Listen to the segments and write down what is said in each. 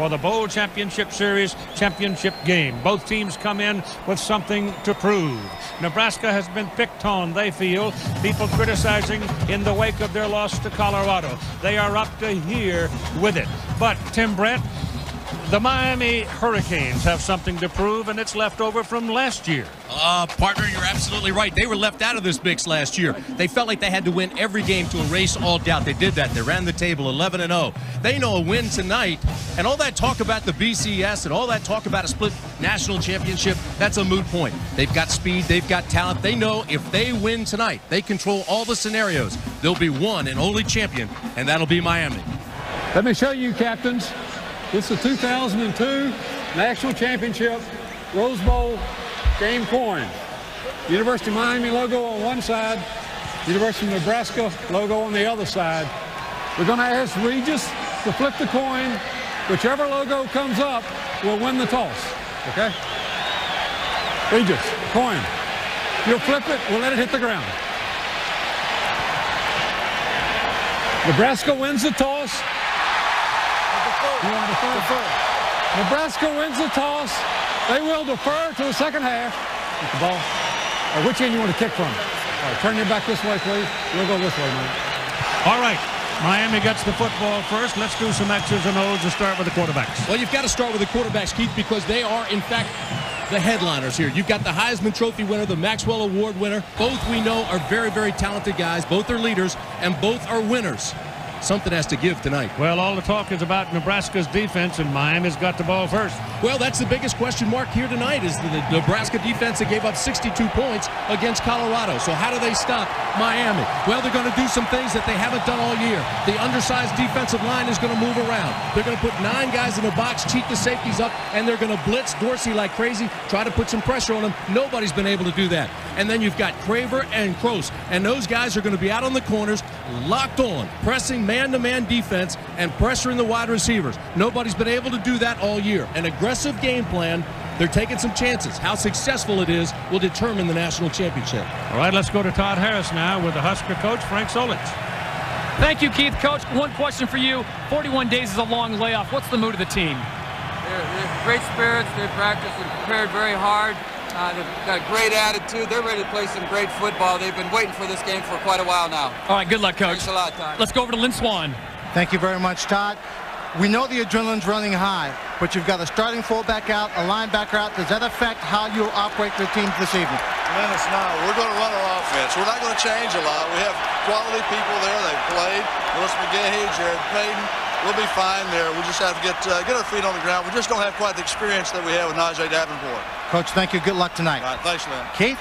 for the Bowl Championship Series championship game. Both teams come in with something to prove. Nebraska has been picked on, they feel, people criticizing in the wake of their loss to Colorado. They are up to here with it. But, Tim Brett, the Miami Hurricanes have something to prove, and it's left over from last year. Partner, you're absolutely right. They were left out of this mix last year. They felt like they had to win every game to erase all doubt. They did that. They ran the table 11-0. They know a win tonight, and all that talk about the BCS and all that talk about a split national championship, that's a moot point. They've got speed. They've got talent. They know if they win tonight, they control all the scenarios. There'll be one and only champion, and that'll be Miami. Let me show you, captains. It's the 2002 National Championship Rose Bowl game coin. University of Miami logo on one side, University of Nebraska logo on the other side. We're going to ask Regis to flip the coin. Whichever logo comes up will win the toss. Okay? Regis, coin. You'll flip it, we'll let it hit the ground. Nebraska wins the toss. You want to defer? Nebraska wins the toss. They will defer to the second half. With the ball. Which end you want to kick from? All right, turn your back this way, please. We'll go this way, man. All right. Miami gets the football first. Let's do some X's and O's to start with the quarterbacks. Well, you've got to start with the quarterbacks, Keith, because they are, in fact, the headliners here. You've got the Heisman Trophy winner, the Maxwell Award winner. Both we know are very, very talented guys. Both are leaders, and both are winners. Something has to give tonight. Well, all the talk is about Nebraska's defense, and Miami's got the ball first. Well, that's the biggest question mark here tonight is the Nebraska defense that gave up 62 points against Colorado. So how do they stop Miami? Well, they're going to do some things that they haven't done all year. The undersized defensive line is going to move around. They're going to put 9 guys in the box, cheat the safeties up, and they're going to blitz Dorsey like crazy, try to put some pressure on him. Nobody's been able to do that. And then you've got Craver and Kroos, and those guys are going to be out on the corners, locked on, pressing man-to-man defense and pressuring the wide receivers. Nobody's been able to do that all year. An aggressive game plan. They're taking some chances. How successful it is will determine the national championship. All right, let's go to Todd Harris now with the Husker coach, Frank Solich. Thank you, Keith. Coach, one question for you. 41 days is a long layoff. What's the mood of the team? They're great spirits. They practiced and prepared very hard. They've got a great attitude. They're ready to play some great football. They've been waiting for this game for quite a while now. All right, good luck, Coach. Thanks a lot, Todd. Let's go over to Lynn Swann. Thank you very much, Todd. We know the adrenaline's running high, but you've got a starting fullback out, a linebacker out. Does that affect how you operate the team this evening? Man, it's not. We're going to run our offense. We're not going to change a lot. We have quality people there. They've played. Willis McGahee, Jared Payton. We'll be fine there. We just have to get our feet on the ground. We just don't have quite the experience that we have with Najee Davenport. Coach, thank you. Good luck tonight. All right, thanks, Lynn. Keith?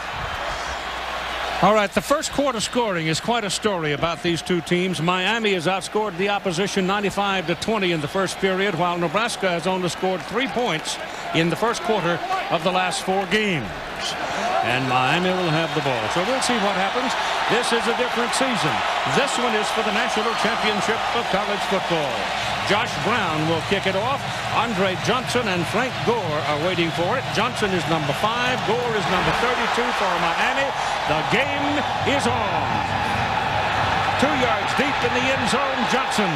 All right, the first quarter scoring is quite a story about these two teams. Miami has outscored the opposition 95-20 in the first period, while Nebraska has only scored 3 points in the first quarter of the last 4 games. And Miami will have the ball. So we'll see what happens. This is a different season. This one is for the national championship of college football. Josh Brown will kick it off. Andre Johnson and Frank Gore are waiting for it. Johnson is number 5. Gore is number 32 for Miami. The game is on. 2 yards deep in the end zone. Johnson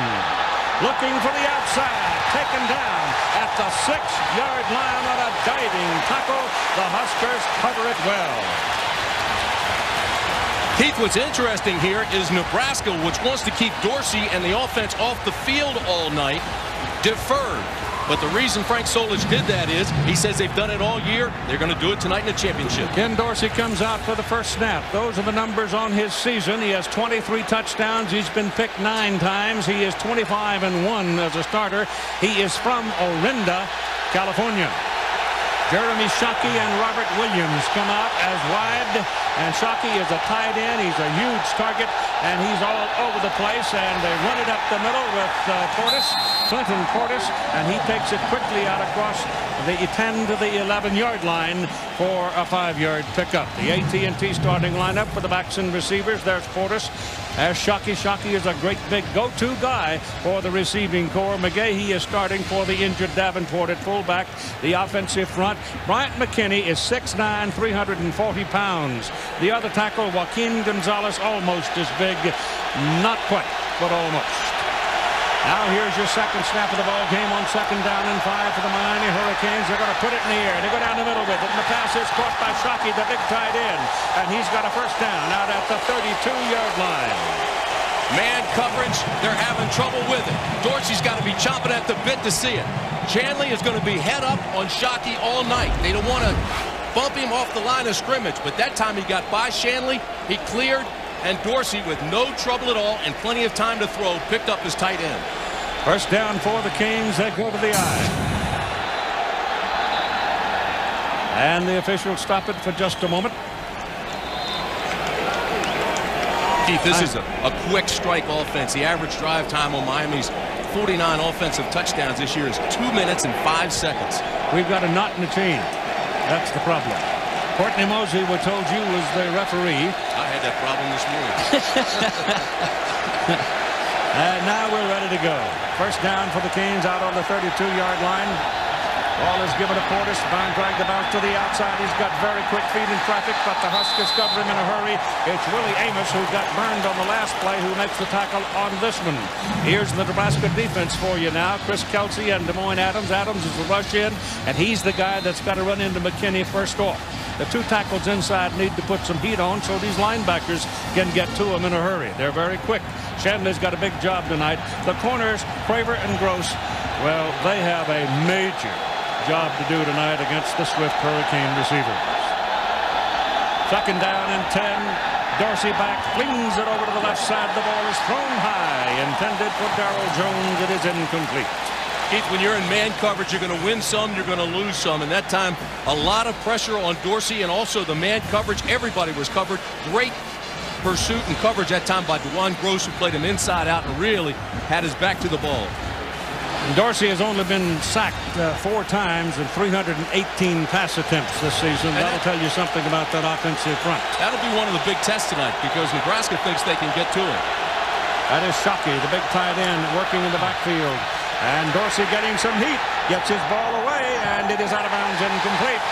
looking for the outside. Taken down at the 6-yard line on a diving tackle. The Huskers cover it well. Keith, what's interesting here is Nebraska, which wants to keep Dorsey and the offense off the field all night, deferred. But the reason Frank Solich did that is he says they've done it all year. They're going to do it tonight in the championship. Ken Dorsey comes out for the first snap. Those are the numbers on his season. He has 23 touchdowns. He's been picked 9 times. He is 25-1 as a starter. He is from Orinda, California. Jeremy Shockey and Robert Williams come out as wide, and Shockey is a tight end. He's a huge target, and he's all over the place, and they run it up the middle with Clinton Portis, and he takes it quickly out across the 10 to the 11-yard line for a 5-yard pickup. The AT&T starting lineup for the backs and receivers. There's Portis. As Shockey is a great big go-to guy for the receiving corps. McGahee is starting for the injured Davenport at fullback. The offensive front, Bryant McKinney is 6'9", 340 pounds. The other tackle, Joaquin Gonzalez, almost as big. Not quite, but almost. Now here's your second snap of the ball game on 2nd down and 5 for the Miami Hurricanes. They're going to put it in the air. They go down the middle with it, and the pass is caught by Shockey, the big tight end, and he's got a first down out at the 32-yard line. Man coverage, they're having trouble with it. Dorsey's got to be chomping at the bit to see it. Shanley is going to be head up on Shockey all night. They don't want to bump him off the line of scrimmage, but that time he got by Shanley, he cleared, and Dorsey, with no trouble at all and plenty of time to throw, picked up his tight end. First down for the Canes. They go to the eye. And the officials stop it for just a moment. Keith, this is a quick strike offense. The average drive time on Miami's 49 offensive touchdowns this year is 2 minutes and 5 seconds. We've got a knot in the chain. That's the problem. Courtney Mosey, we told you, was the referee. I had that problem this morning. And now we're ready to go. First down for the Canes out on the 32-yard line. Ball is given to Portis. Vaughn dragged the bounce to the outside. He's got very quick feet in traffic, but the Huskers cover him in a hurry. It's Willie Amos who got burned on the last play who makes the tackle on this one. Here's the Nebraska defense for you now. Chris Kelsey and Des Moines Adams. Adams is the rush in, and he's the guy that's got to run into McKinney first off. The two tackles inside need to put some heat on so these linebackers can get to them in a hurry. They're very quick. Shanley's got a big job tonight. The corners, Craver and Gross, well, they have a major job to do tonight against the swift Hurricane receivers. 2nd down and 10. Dorsey back, flings it over to the left side. The ball is thrown high, intended for Darrell Jones. It is incomplete. Keith, when you're in man coverage, you're going to win some, you're going to lose some. And that time, a lot of pressure on Dorsey, and also the man coverage. Everybody was covered. Great pursuit and coverage that time by Dewan Gross, who played him inside out and really had his back to the ball. And Dorsey has only been sacked 4 times in 318 pass attempts this season. That'll tell you something about that offensive front. That'll be one of the big tests tonight because Nebraska thinks they can get to him. That is Shockey, the big tight end, working in the backfield. And Dorsey getting some heat, gets his ball away, and it is out of bounds, incomplete.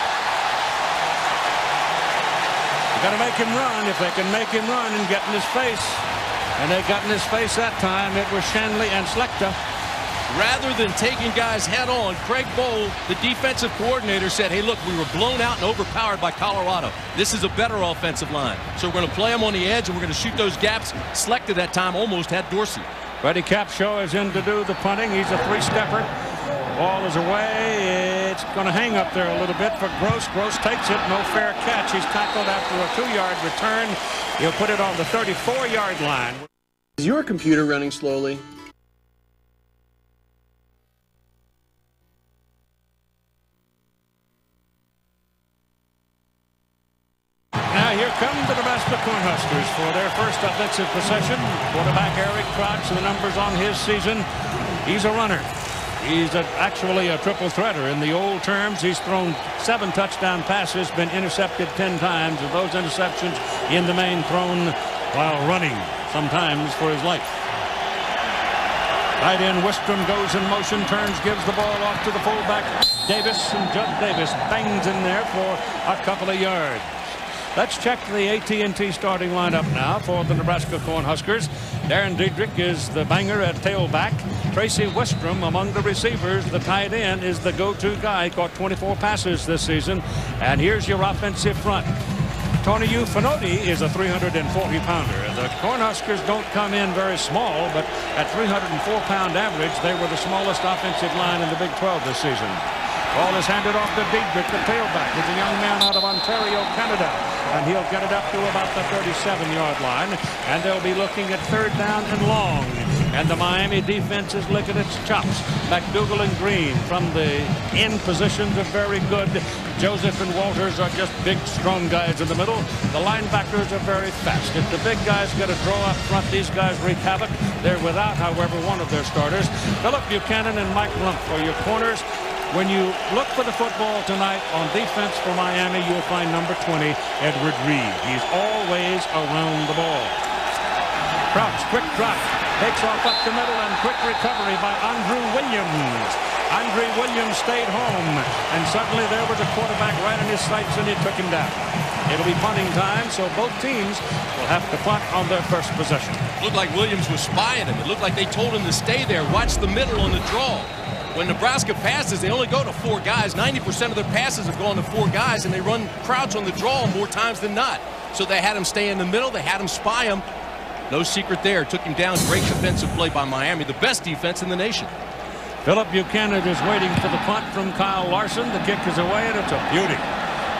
They've got to make him run. If they can make him run and get in his face, and they got in his face that time, it was Shanley and Slechta. Rather than taking guys head on, Craig Bohl, the defensive coordinator, said, hey, look, we were blown out and overpowered by Colorado. This is a better offensive line. So we're going to play them on the edge, and we're going to shoot those gaps. Slechta that time almost had Dorsey. Freddie Capshaw is in to do the punting. He's a 3-stepper. Ball is away. It's going to hang up there a little bit for Gross. Gross takes it. No fair catch. He's tackled after a 2-yard return. He'll put it on the 34-yard line. Is your computer running slowly? Now here come the Nebraska Cornhuskers for their first offensive possession. Quarterback Eric Trotz, the numbers on his season. He's a runner. He's actually a triple threater in the old terms. He's thrown 7 touchdown passes, been intercepted 10 times, and those interceptions in the main thrown while running, sometimes for his life. Tight end Wistrom goes in motion, turns, gives the ball off to the fullback Davis, and Judd Davis bangs in there for a couple of yards. Let's check the AT&T starting lineup now for the Nebraska Cornhuskers. Darren Diedrich is the banger at tailback. Tracy Wistrom among the receivers. The tight end is the go-to guy. Caught 24 passes this season. And here's your offensive front. Tony Ufanoti is a 340-pounder. The Cornhuskers don't come in very small, but at 304-pound average, they were the smallest offensive line in the Big 12 this season. Ball is handed off to Diedrich, the tailback. He's a young man out of Ontario, Canada. And he'll get it up to about the 37-yard line. And they'll be looking at 3rd down and long. And the Miami defense is licking its chops. McDougal and Green from the end positions are very good. Joseph and Walters are just big, strong guys in the middle. The linebackers are very fast. If the big guys get a draw up front, these guys wreak havoc. They're without, however, one of their starters. Philip Buchanan and Mike Lump for your corners. When you look for the football tonight on defense for Miami, you'll find number 20, Edward Reed. He's always around the ball. Crouch, quick drop, takes off up the middle, and quick recovery by Andrew Williams. Andre Williams stayed home, and suddenly there was a quarterback right in his sights, and he took him down. It'll be punting time, so both teams will have to punt on their first possession. It looked like Williams was spying him. It looked like they told him to stay there. Watch the middle on the draw. When Nebraska passes, they only go to 4 guys. 90% of their passes have gone to 4 guys, and they run crouch on the draw more times than not. So they had him stay in the middle. They had him spy him. No secret there. Took him down. Great defensive play by Miami. The best defense in the nation. Philip Buchanan is waiting for the punt from Kyle Larson. The kick is away, and it's a beauty.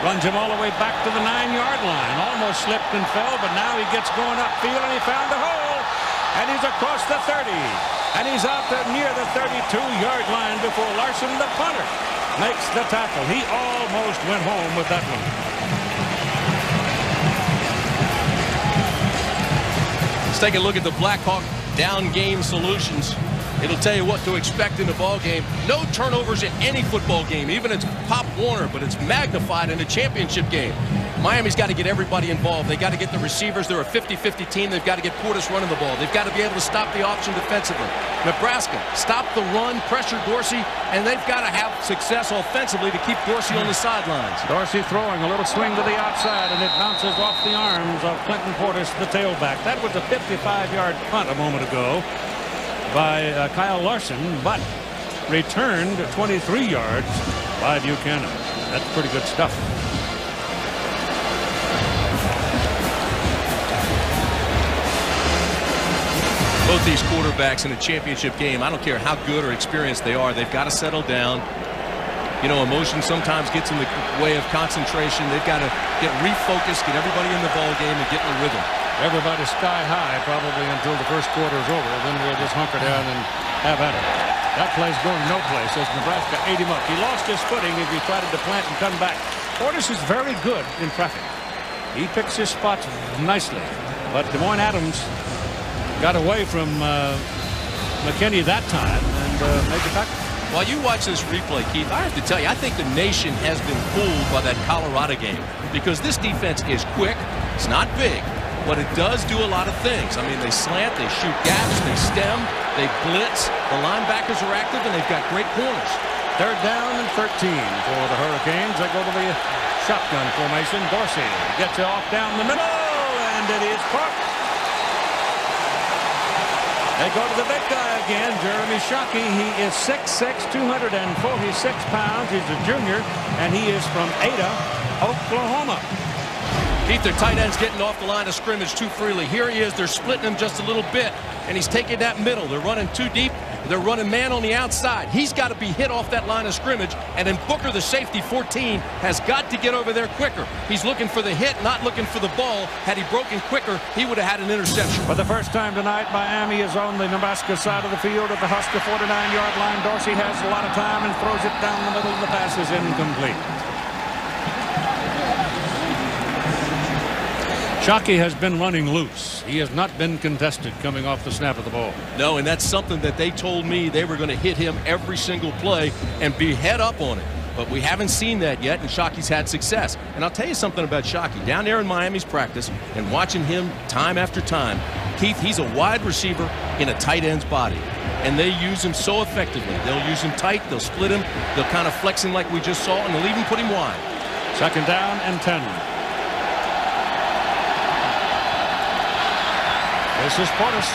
Runs him all the way back to the 9-yard line. Almost slipped and fell, but now he gets going upfield, and he found the hole. And he's across the 30. And he's out near the 32-yard line before Larson, the punter, makes the tackle. He almost went home with that one. Let's take a look at the Blackhawk down game solutions. It'll tell you what to expect in the ball game. No turnovers in any football game, even it's Pop Warner, but it's magnified in a championship game. Miami's got to get everybody involved. They got to get the receivers. They're a 50-50 team. They've got to get Portis running the ball. They've got to be able to stop the option defensively. Nebraska, stop the run, pressure Dorsey, and they've got to have success offensively to keep Dorsey on the sidelines. Dorsey throwing a little swing to the outside, and it bounces off the arms of Clinton Portis, the tailback. That was a 55-yard punt a moment ago by Kyle Larson, but returned 23 yards by Buchanan. That's pretty good stuff. Both these quarterbacks in a championship game, I don't care how good or experienced they are, they've got to settle down. You know, emotion sometimes gets in the way of concentration. They've got to get refocused, get everybody in the ball game, and get in the rhythm. Everybody's sky high probably until the first quarter is over. Then we'll just hunker down and have at it. That play's going no place as Nebraska ate him up. He lost his footing as he tried to plant and come back. Portis is very good in traffic. He picks his spots nicely. But Des Moines Adams got away from McKinney that time and made the tackle. While you watch this replay, Keith, I have to tell you, I think the nation has been fooled by that Colorado game because this defense is quick. It's not big, but it does do a lot of things. I mean, they slant, they shoot gaps, they stem, they blitz. The linebackers are active, and they've got great corners. 3rd down and 13 for the Hurricanes. They go to the shotgun formation. Dorsey gets it off down the middle, and it is caught. They go to the big guy again, Jeremy Shockey. He is 6'6", 246 pounds. He's a junior, and he is from Ada, Oklahoma. Keith, their tight end's getting off the line of scrimmage too freely. Here he is. They're splitting him just a little bit, and he's taking that middle. They're running too deep. They're running man on the outside. He's got to be hit off that line of scrimmage, and then Booker, the safety, 14, has got to get over there quicker. He's looking for the hit, not looking for the ball. Had he broken quicker, he would have had an interception. For the first time tonight, Miami is on the Nebraska side of the field at the Husker 49-yard line. Dorsey has a lot of time and throws it down the middle, and the pass is incomplete. Shockey has been running loose. He has not been contested coming off the snap of the ball. No, and that's something that they told me they were going to hit him every single play and be head up on it. But we haven't seen that yet, and Shockey's had success. And I'll tell you something about Shockey. Down there in Miami's practice and watching him time after time, Keith, he's a wide receiver in a tight end's body. And they use him so effectively. They'll use him tight, they'll split him, they'll kind of flex him like we just saw, and they'll even put him wide. 2nd down and 10. This is Portis.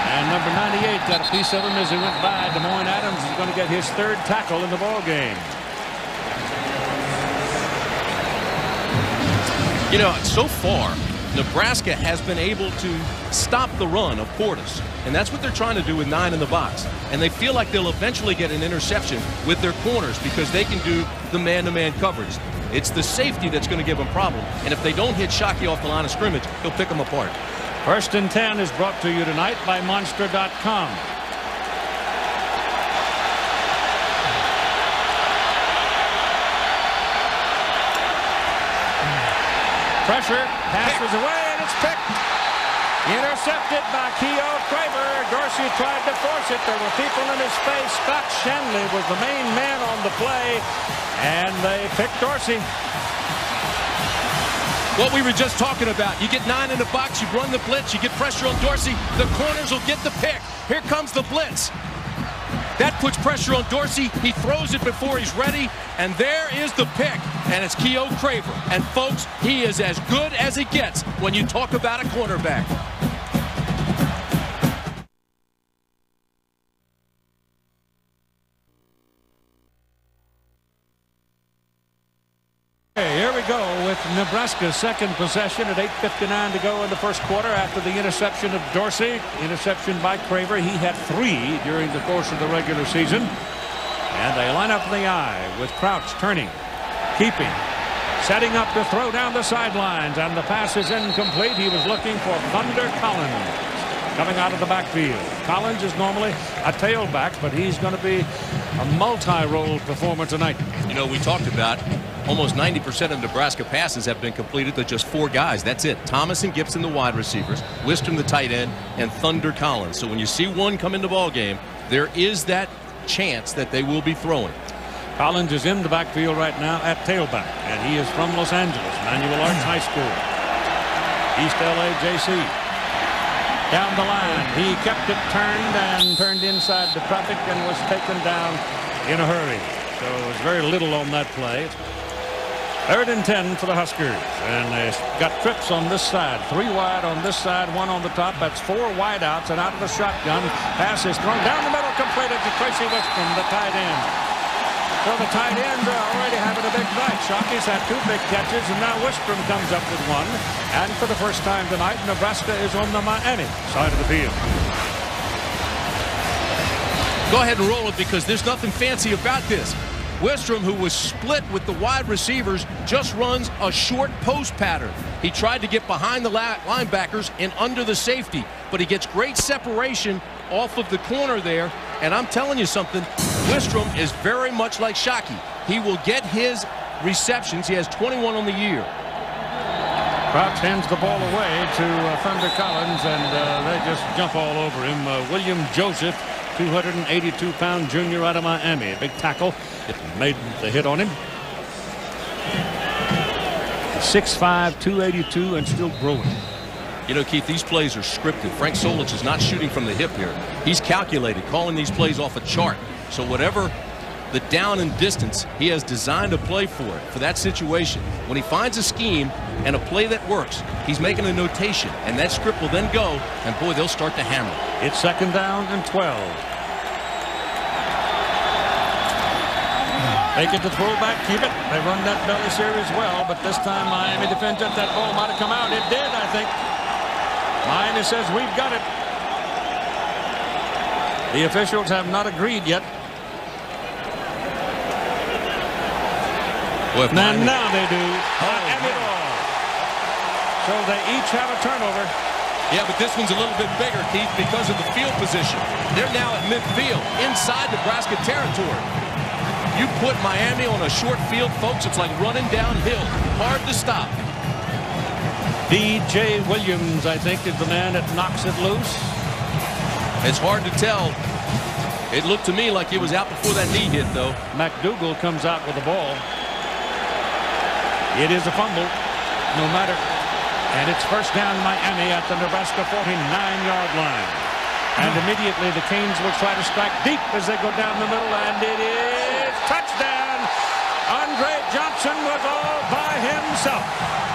And number 98 got a piece of him as he went by. Des Moines Adams is going to get his 3rd tackle in the ball game. You know, so far, Nebraska has been able to stop the run of Portis. And that's what they're trying to do with 9 in the box. And they feel like they'll eventually get an interception with their corners because they can do the man-to-man coverage. It's the safety that's going to give them a problem. And if they don't hit Shockey off the line of scrimmage, he'll pick them apart. 1st and 10 is brought to you tonight by Monster.com. Pressure, passes away, and it's picked. Intercepted by Keough Craver. Dorsey tried to force it. There were people in his face. Scott Shanley was the main man on the play, and they picked Dorsey. What we were just talking about. You get 9 in the box, you run the blitz, you get pressure on Dorsey, the corners will get the pick. Here comes the blitz. That puts pressure on Dorsey. He throws it before he's ready, and there is the pick, and it's Keough Craver. And folks, he is as good as it gets when you talk about a cornerback. Okay, here we go with Nebraska's second possession at 8:59 to go in the first quarter after the interception of Dorsey. Interception by Craver. He had 3 during the course of the regular season. And they line up in the eye with Crouch turning, keeping, setting up to throw down the sidelines, and the pass is incomplete. He was looking for Thunder Collins coming out of the backfield. Collins is normally a tailback, but he's going to be a multi-role performer tonight. You know, we talked about almost 90% of Nebraska passes have been completed to just 4 guys. That's it. Thomas and Gibson, the wide receivers, Wistrom, the tight end, and Thunder Collins. So when you see one come in the ball game, there is that chance that they will be throwing. Collins is in the backfield right now at tailback, and he is from Los Angeles, Manual Arts High School, East LA JC. Down the line, he kept it turned inside the traffic and was taken down in a hurry. So it was very little on that play. 3rd and 10 for the Huskers, and they've got trips on this side. 3 wide on this side, 1 on the top. That's 4 wideouts, and out of the shotgun, pass is thrown down the middle, completed to Tracy Wistrom, the tight end. So the tight ends are already having a big night. Shockey's had 2 big catches, and now Wistrom comes up with 1. And for the first time tonight, Nebraska is on the Miami side of the field. Go ahead and roll it because there's nothing fancy about this. Wistrom, who was split with the wide receivers, just runs a short post pattern. He tried to get behind the linebackers and under the safety, but he gets great separation off of the corner there. And I'm telling you something, Wistrom is very much like Shockey. He will get his receptions. He has 21 on the year. Crouch hands the ball away to Thunder Collins, and they just jump all over him. William Joseph, 282-pound junior out of Miami. A big tackle. It made the hit on him. 6'5", 282, and still growing. You know, Keith, these plays are scripted. Frank Solich is not shooting from the hip here. He's calculated, calling these plays off a chart. So whatever the down and distance, he has designed a play for it, for that situation. When he finds a scheme and a play that works, he's making a notation, and that script will then go, and boy, they'll start to hammer. It's 2nd down and 12. They get the throwback, keep it. They run that belly series well, but this time Miami defends it. That ball might have come out. It did, I think. Miami says, we've got it. The officials have not agreed yet. Well, now they do. Miami ball. So they each have a turnover. Yeah, but this one's a little bit bigger, Keith, because of the field position. They're now at midfield, inside Nebraska territory. You put Miami on a short field, folks, it's like running downhill. Hard to stop. D.J. Williams, I think, is the man that knocks it loose. It's hard to tell. It looked to me like it was out before that knee hit, though. McDougal comes out with the ball. It is a fumble, no matter. And it's 1st down Miami at the Nebraska 49-yard line. And immediately the Canes will try to strike deep as they go down the middle, and it is touchdown. Andre Johnson was all by himself.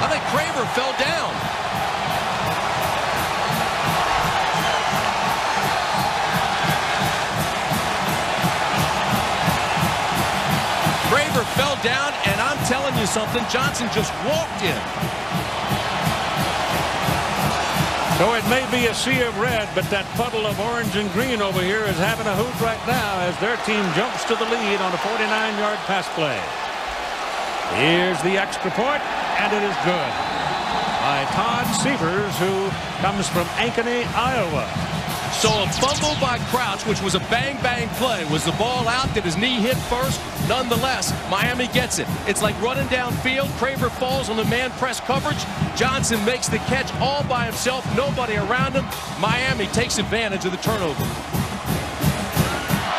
I think Craver fell down. Craver fell down, and I'm telling you something, Johnson just walked in. So it may be a sea of red, but that puddle of orange and green over here is having a hoot right now as their team jumps to the lead on a 49-yard pass play. Here's the extra point, and it is good by Todd Severs, who comes from Ankeny, Iowa. So a fumble by Crouch, which was a bang-bang play. Was the ball out? Did his knee hit first? Nonetheless, Miami gets it. It's like running downfield. Craver falls on the man press coverage. Johnson makes the catch all by himself. Nobody around him. Miami takes advantage of the turnover.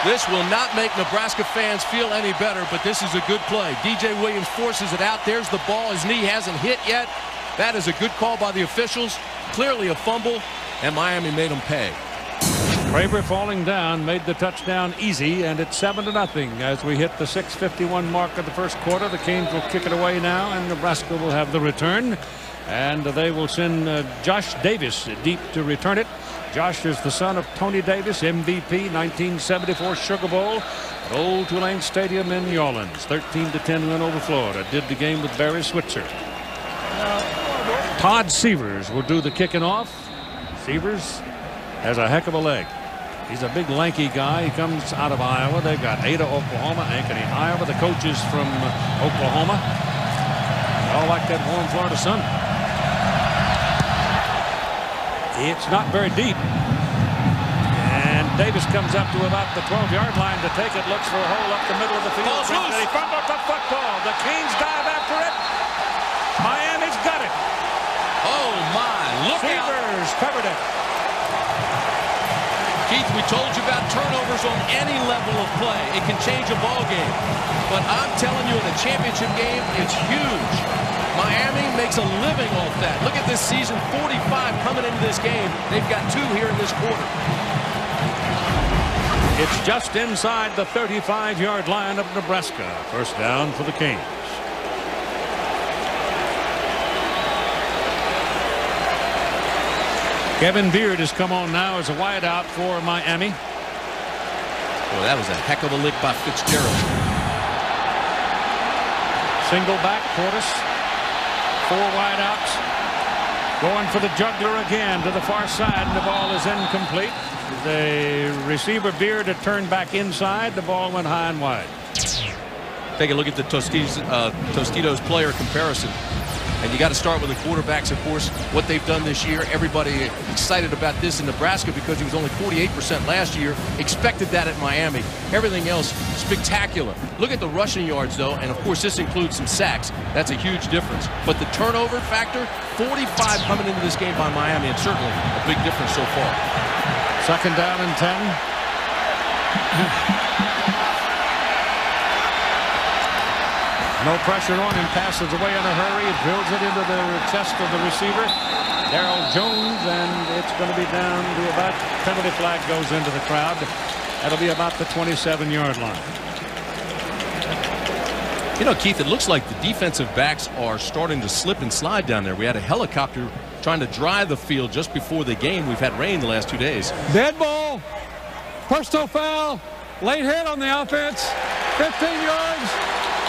This will not make Nebraska fans feel any better, but this is a good play. D.J. Williams forces it out. There's the ball. His knee hasn't hit yet. That is a good call by the officials. Clearly a fumble, and Miami made them pay. Kraber falling down made the touchdown easy, and it's 7-0 as we hit the 6:51 mark of the first quarter. The Canes will kick it away now, and Nebraska will have the return, and they will send Josh Davis deep to return it. Josh is the son of Tony Davis, MVP 1974 Sugar Bowl at Old Tulane Stadium in New Orleans. 13-10 win over Florida. Did the game with Barry Switzer. Todd Severs will do the kicking off. Severs has a heck of a leg. He's a big lanky guy. He comes out of Iowa. They've got Ada, Oklahoma, Ankeny, Iowa. The coaches from Oklahoma. They all like that warm Florida sun. It's not very deep. And Davis comes up to about the 12-yard line to take it. Looks for a hole up the middle of the field. And he fumbled the football. The Canes dive after it. Miami's got it. Oh, my. Look out. Severs covered it. Keith, we told you about turnovers on any level of play. It can change a ball game. But I'm telling you, in a championship game, it's huge. Miami makes a living off that. Look at this season, 45 coming into this game. They've got 2 here in this quarter. It's just inside the 35-yard line of Nebraska. First down for the Canes. Kevin Beard has come on now as a wideout for Miami. Well, that was a heck of a lick by Fitzgerald. Single back, Portis. 4 wideouts. Going for the juggler again to the far side. The ball is incomplete. The receiver Beard had turned back inside. The ball went high and wide. Take a look at the Tostitos player comparison. And you got to start with the quarterbacks, of course, what they've done this year. Everybody excited about this in Nebraska because he was only 48% last year. Expected that at Miami. Everything else spectacular. Look at the rushing yards, though, and of course this includes some sacks. That's a huge difference. But the turnover factor, 45 coming into this game by Miami, and certainly a big difference so far. Second down and 10. No pressure on him. Passes away in a hurry. Drills it into the chest of the receiver, Darrell Jones, and it's going to be down to about, penalty flag goes into the crowd. That'll be about the 27-yard line. You know, Keith, it looks like the defensive backs are starting to slip and slide down there. We had a helicopter trying to dry the field just before the game. We've had rain the last 2 days. Dead ball. Personal foul. Late hit on the offense. 15 yards.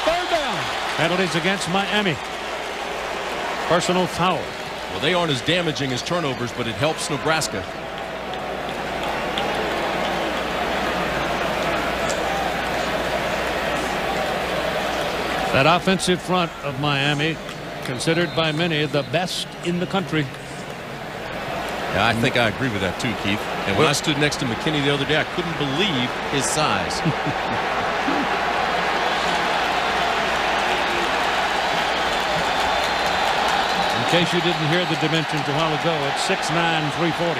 Third down. Penalties against Miami. Personal foul. Well, they aren't as damaging as turnovers, but it helps Nebraska. That offensive front of Miami, considered by many the best in the country. Yeah, I think I agree with that too, Keith. And when I stood next to McKinney the other day, I couldn't believe his size. In case you didn't hear the dimensions a while ago, it's 6'9", 340.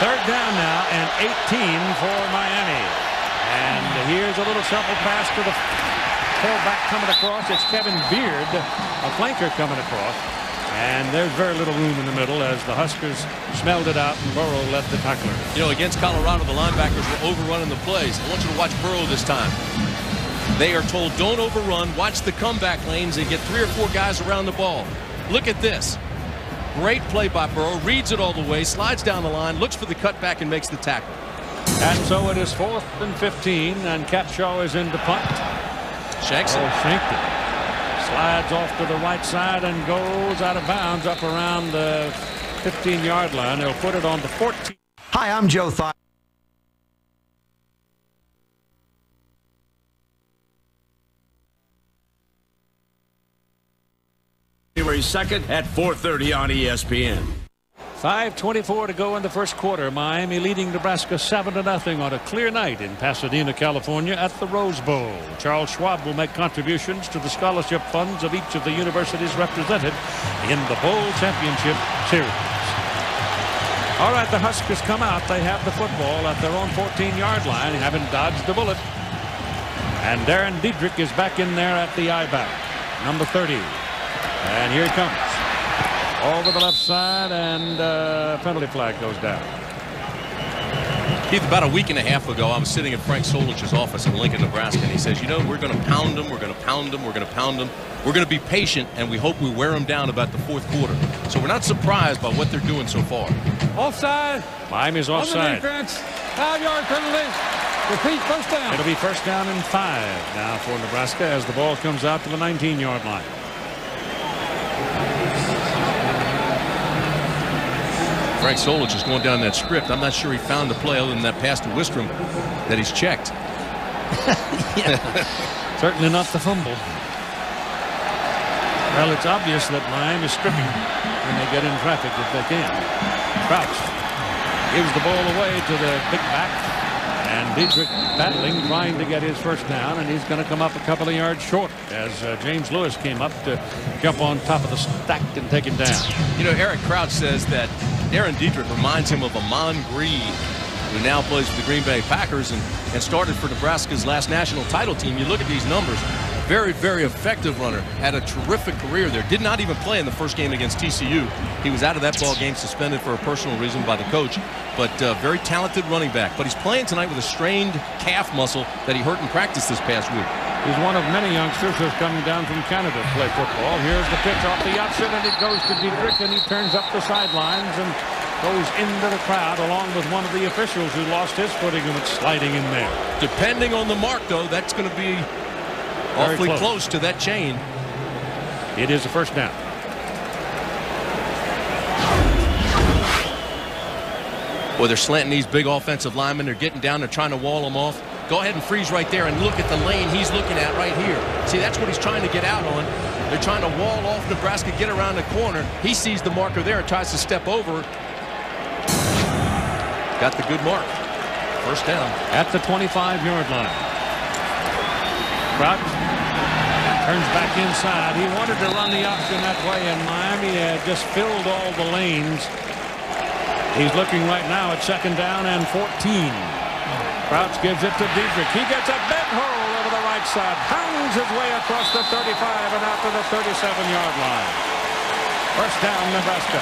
Third down now and 18 for Miami. And here's a little shuffle pass to the fullback coming across. It's Kevin Beard, a flanker coming across. And there's very little room in the middle as the Huskers smelled it out and Burrow led the tackler. You know, against Colorado, the linebackers were overrunning the plays. I want you to watch Burrow this time. They are told don't overrun, watch the comeback lanes and get 3 or 4 guys around the ball. Look at this. Great play by Burrow, reads it all the way, slides down the line, looks for the cutback and makes the tackle. And so it is 4th and 15 and Capshaw is in to punt. Shanks it. Shanked it. Slides off to the right side and goes out of bounds up around the 15-yard line. They'll put it on the 14. Hi, I'm Joe Thigh. January 2nd at 4:30 on ESPN. 5:24 to go in the first quarter. Miami leading Nebraska 7-0 on a clear night in Pasadena, California at the Rose Bowl. Charles Schwab will make contributions to the scholarship funds of each of the universities represented in the Bowl Championship Series. All right, the Huskers come out. They have the football at their own 14-yard line, having dodged the bullet. And Darren Diedrich is back in there at the I-back, number 30. And here he comes. Over the left side, and penalty flag goes down. Keith, about a week and a half ago, I was sitting in Frank Solich's office in Lincoln, Nebraska, and he says, you know, we're going to pound them, we're going to pound them, we're going to pound them. We're going to be patient, and we hope we wear them down about the fourth quarter. So we're not surprised by what they're doing so far. Offside. Miami's offside. 5-yard penalty. Repeat, first down. It'll be first down and 5 now for Nebraska as the ball comes out to the 19-yard line. Frank Solich is going down that script. I'm not sure he found the play other than that pass to Wistrom that he's checked. Certainly not the fumble. Well, it's obvious that Miami's stripping when they get in traffic if they can. Crouch gives the ball away to the big back, and Diedrich battling, trying to get his first down, and he's going to come up a couple of yards short as James Lewis came up to jump on top of the stack and take him down. You know, Eric Crouch says that Darren Diedrich reminds him of Amon Green, who now plays for the Green Bay Packers and started for Nebraska's last national title team. You look at these numbers. Very, very effective runner. Had a terrific career there. Did not even play in the first game against TCU. He was out of that ball game, suspended for a personal reason by the coach. But very talented running back. But he's playing tonight with a strained calf muscle that he hurt in practice this past week. He's one of many youngsters who's coming down from Canada to play football. Here's the pitch off the option, and it goes to Diedrich, and he turns up the sidelines and goes into the crowd along with one of the officials who lost his footing and went sliding in there. Depending on the mark, though, that's going to be awfully close to that chain. It is a first down. Boy, they're slanting these big offensive linemen. They're getting down. They're trying to wall them off. Go ahead and freeze right there and look at the lane he's looking at right here. See, that's what he's trying to get out on. They're trying to wall off Nebraska, get around the corner. He sees the marker there and tries to step over. Got the good mark. First down. At the 25-yard line. Crouch turns back inside. He wanted to run the option that way, and Miami had just filled all the lanes. He's looking right now at second down and 14. Crouch gives it to Diedrich. He gets a big hole over the right side. Pounds his way across the 35 and out to the 37-yard line. First down, Nebraska.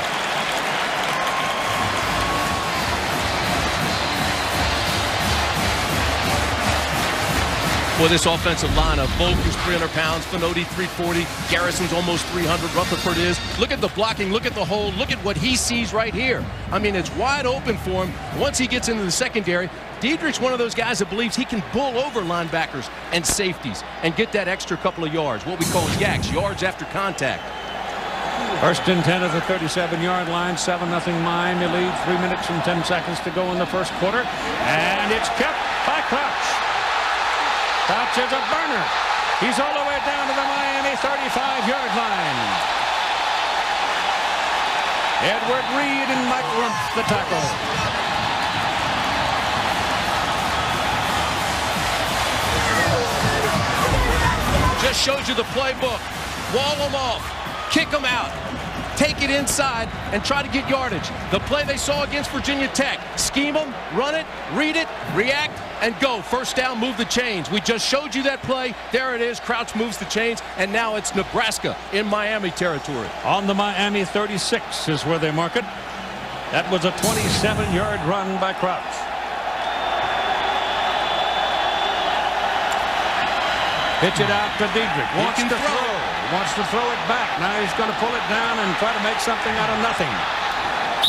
Boy, this offensive line of Volk is 300 pounds, Finotti 340, Garrison's almost 300, Rutherford is. Look at the blocking, look at the hole, look at what he sees right here. I mean, it's wide open for him. Once he gets into the secondary, Diedrich's one of those guys that believes he can bull over linebackers and safeties and get that extra couple of yards, what we call YACs, yards after contact. First and 10 at the 37-yard line, 7-0 Miami lead, 3 minutes and 10 seconds to go in the first quarter, and it's kept by Crouch. Crouch is a burner. He's all the way down to the Miami 35-yard line. Edward Reed and Mike Rumpf the tackle. Just shows you the playbook. Wall them off. Kick them out. Take it inside and try to get yardage. The play they saw against Virginia Tech. Scheme them, run it, read it, react, and go. First down, move the chains. We just showed you that play. There it is. Crouch moves the chains, and now it's Nebraska in Miami territory. On the Miami 36 is where they mark it. That was a 27-yard run by Crouch. Pitch it out to Diedrich. Wants to throw. Wants to throw it back. Now he's going to pull it down and try to make something out of nothing.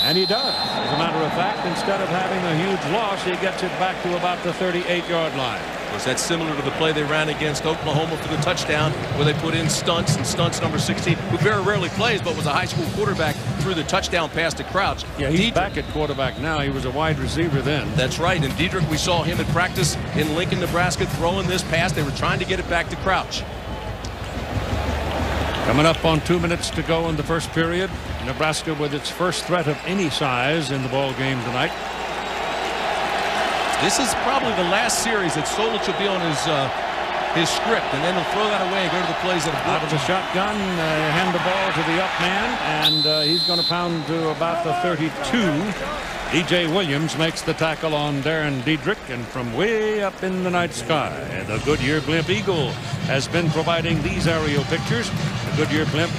And he does. As a matter of fact, instead of having a huge loss, he gets it back to about the 38-yard line. Was that similar to the play they ran against Oklahoma for the touchdown, where they put in Stunts, and Stunts number 16, who very rarely plays, but was a high school quarterback, threw the touchdown pass to Crouch. Yeah, he's back at quarterback now. He was a wide receiver then. That's right. And Diedrich, we saw him in practice in Lincoln, Nebraska, throwing this pass. They were trying to get it back to Crouch. Coming up on 2 minutes to go in the first period. Nebraska with its first threat of any size in the ball game tonight. This is probably the last series that Solich will be on his script, and then he'll throw that away and go to the plays that have out of the shotgun, hand the ball to the up man, and he's going to pound to about the 32. E.J. Williams makes the tackle on Darren Diedrich, and from way up in the night sky, the Goodyear Blimp Eagle has been providing these aerial pictures. The Goodyear Blimp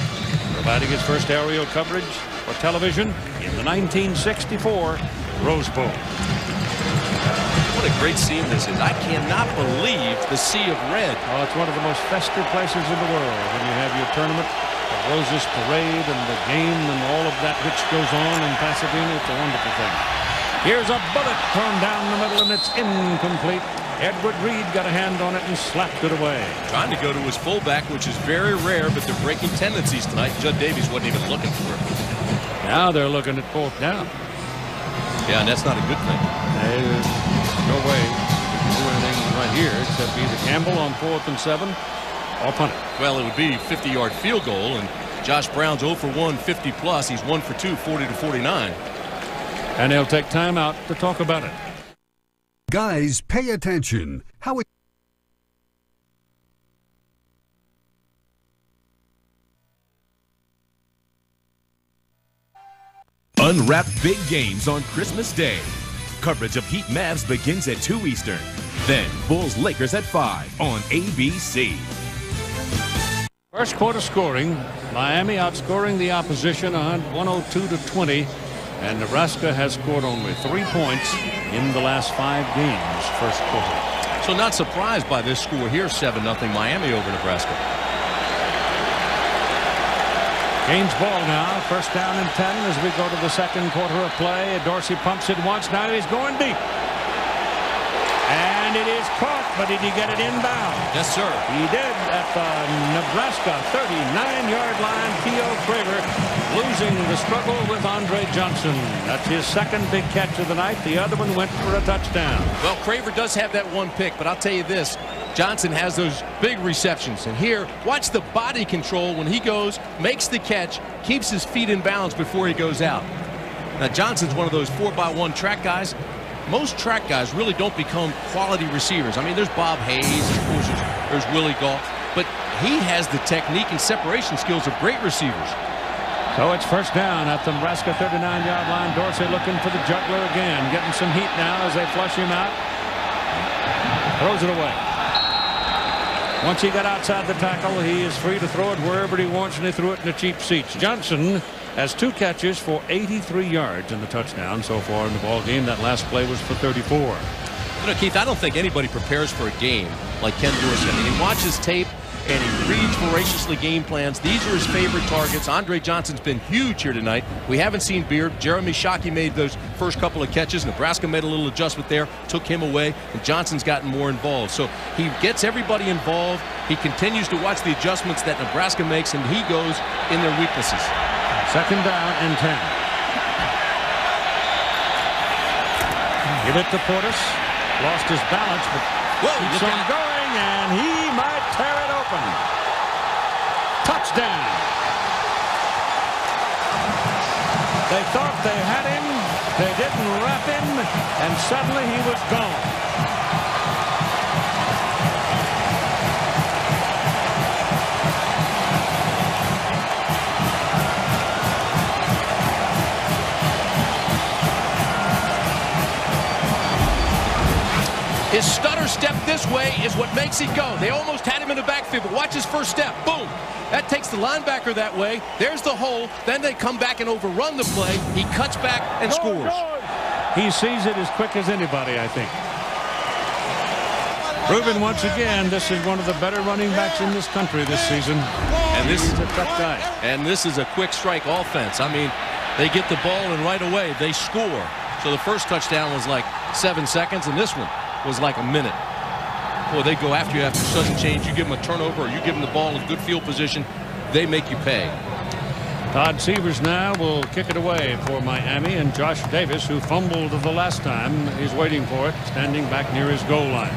providing its first aerial coverage for television in the 1964 Rose Bowl. What a great scene this is. I cannot believe the sea of red. Oh, it's one of the most festive places in the world when you have your tournament, the Roses Parade, and the game, and all of that which goes on in Pasadena. It's a wonderful thing. Here's a bullet thrown down the middle, and it's incomplete. Edward Reed got a hand on it and slapped it away. Trying to go to his fullback, which is very rare, but they're breaking tendencies tonight. Judd Davies wasn't even looking for it. Now they're looking at 4th down. Yeah, and that's not a good thing. There's no way to do anything right here except either Campbell on 4th and 7 or punt it. Well, it would be a 50-yard field goal, and Josh Brown's 0 for 1, 50 plus. He's 1 for 2, 40 to 49. And they'll take time out to talk about it. Guys, pay attention. How it Unwrap big games on Christmas Day. Coverage of Heat Mavs begins at 2 Eastern. Then Bulls Lakers at 5 on ABC. First quarter scoring, Miami outscoring the opposition 102 to 20, and Nebraska has scored only 3 points in the last 5 games first quarter. So not surprised by this score here, 7-0 Miami over Nebraska. Gaines ball now, first down and 10 as we go to the second quarter of play. Dorsey pumps it once, now he's going deep. And it is caught, but did he get it inbound? Yes, sir. He did at the Nebraska 39-yard line. Theo Craver losing the struggle with Andre Johnson. That's his second big catch of the night. The other one went for a touchdown. Well, Craver does have that one pick, but I'll tell you this. Johnson has those big receptions. And here, watch the body control when he goes, makes the catch, keeps his feet in bounds before he goes out. Now, Johnson's one of those 4x1 track guys. Most track guys really don't become quality receivers. I mean, there's Bob Hayes, of course, there's Willie Gault, but he has the technique and separation skills of great receivers. So it's first down at the Nebraska 39-yard line. Dorsey looking for the juggler again, getting some heat now as they flush him out. Throws it away. Once he got outside the tackle, he is free to throw it wherever he wants, and he threw it in the cheap seats. Johnson has 2 catches for 83 yards in the touchdown so far in the ball game. That last play was for 34. You know, Keith, I don't think anybody prepares for a game like Ken Dorsey. I mean, he watches tape and he reads voraciously game plans. These are his favorite targets. Andre Johnson's been huge here tonight. We haven't seen Beard. Jeremy Shockey made those first couple of catches. Nebraska made a little adjustment there, took him away, and Johnson's gotten more involved. So he gets everybody involved. He continues to watch the adjustments that Nebraska makes, and he goes in their weaknesses. Second down and 10. Give it to Portis. Lost his balance, but keeps on going, and he might tear it open. Touchdown. They thought they had him. They didn't wrap him, and suddenly he was gone. His stutter step this way is what makes it go. They almost had him in the backfield, but watch his first step. Boom. That takes the linebacker that way. There's the hole. Then they come back and overrun the play. He cuts back and scores. He sees it as quick as anybody, I think. Proven once again, this is one of the better running backs in this country this season. And this is a tough guy. And this is a quick strike offense. I mean, they get the ball, and right away they score. So the first touchdown was like 7 seconds, and this one was like a minute. Boy, they go after you after sudden change. You give them a turnover or you give them the ball in good field position, they make you pay. Todd Severs now will kick it away for Miami, and Josh Davis, who fumbled the last time, is waiting for it, standing back near his goal line.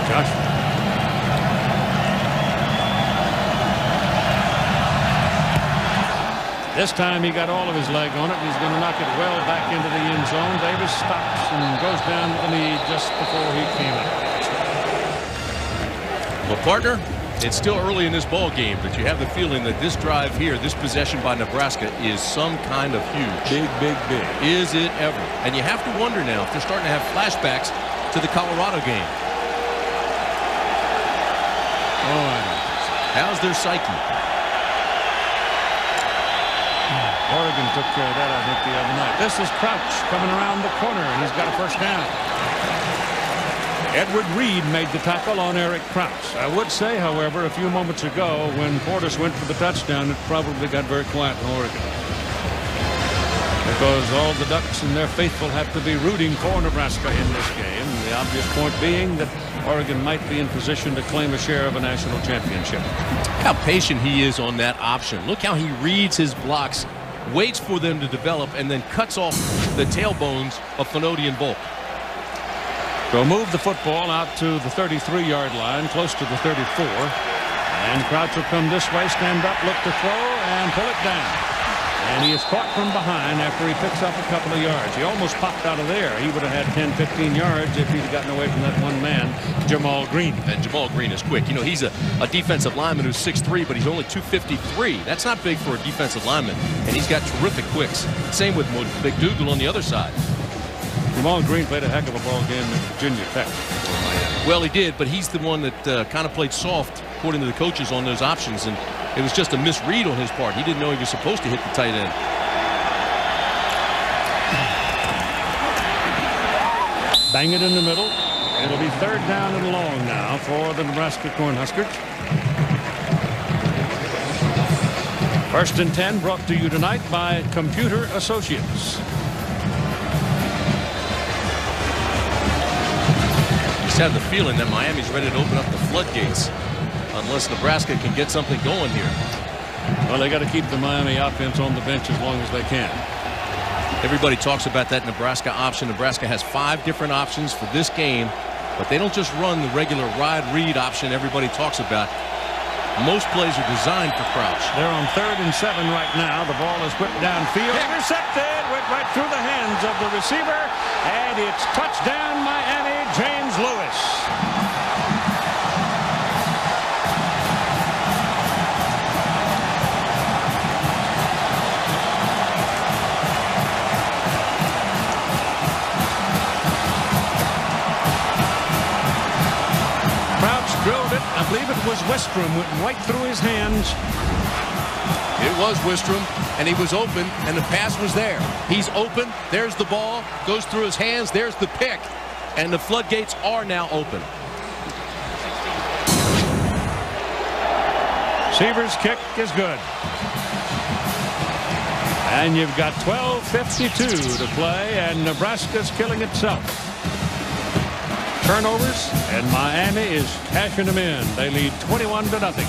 Josh. This time he got all of his leg on it. He's going to knock it well back into the end zone. Davis stops and goes down to the knee just before he came out. Well, partner, it's still early in this ball game, but you have the feeling that this drive here, this possession by Nebraska, is some kind of huge. Big, big, big. Is it ever? And you have to wonder now if they're starting to have flashbacks to the Colorado game. Oh, how's their psyche? Oregon took care of that, I think, the other night. This is Crouch coming around the corner, and he's got a first down. Edward Reed made the tackle on Eric Crouch. I would say, however, a few moments ago, when Portis went for the touchdown, it probably got very quiet in Oregon. Because all the Ducks and their faithful have to be rooting for Nebraska in this game. The obvious point being that Oregon might be in position to claim a share of a national championship. How patient he is on that option. Look how he reads his blocks, waits for them to develop, and then cuts off the tailbones of Fenodian Volk. So move the football out to the 33-yard line, close to the 34. And Crouch will come this way, stand up, look to throw, and pull it down. And he is caught from behind after he picks up a couple of yards. He almost popped out of there. He would have had 10, 15 yards if he'd gotten away from that one man, Jamal Green. And Jamal Green is quick. You know, he's a defensive lineman who's 6'3", but he's only 253. That's not big for a defensive lineman. And he's got terrific quicks. Same with McDougal on the other side. Jamal Green played a heck of a ball game at Virginia Tech. Well, he did, but he's the one that kind of played soft, according to the coaches, on those options. And it was just a misread on his part. He didn't know he was supposed to hit the tight end. Bang it in the middle. It'll be third down and long now for the Nebraska Cornhuskers. 1st and 10 brought to you tonight by Computer Associates. Just have the feeling that Miami's ready to open up the floodgates unless Nebraska can get something going here. Well, they got to keep the Miami offense on the bench as long as they can. Everybody talks about that Nebraska option. Nebraska has 5 different options for this game, but they don't just run the regular ride-read option everybody talks about. Most plays are designed for Crouch. They're on 3rd and 7 right now. The ball is whipped downfield. Intercepted. Went right through the hands of the receiver. And it's touchdown Miami, James Lewis. Drilled it. I believe it was Wistrom. Went right through his hands. It was Wistrom, and he was open, and the pass was there. He's open. There's the ball. Goes through his hands. There's the pick. And the floodgates are now open. Seaver's kick is good. And you've got 12:52 to play, and Nebraska's killing itself. Turnovers, and Miami is cashing them in. They lead 21-0.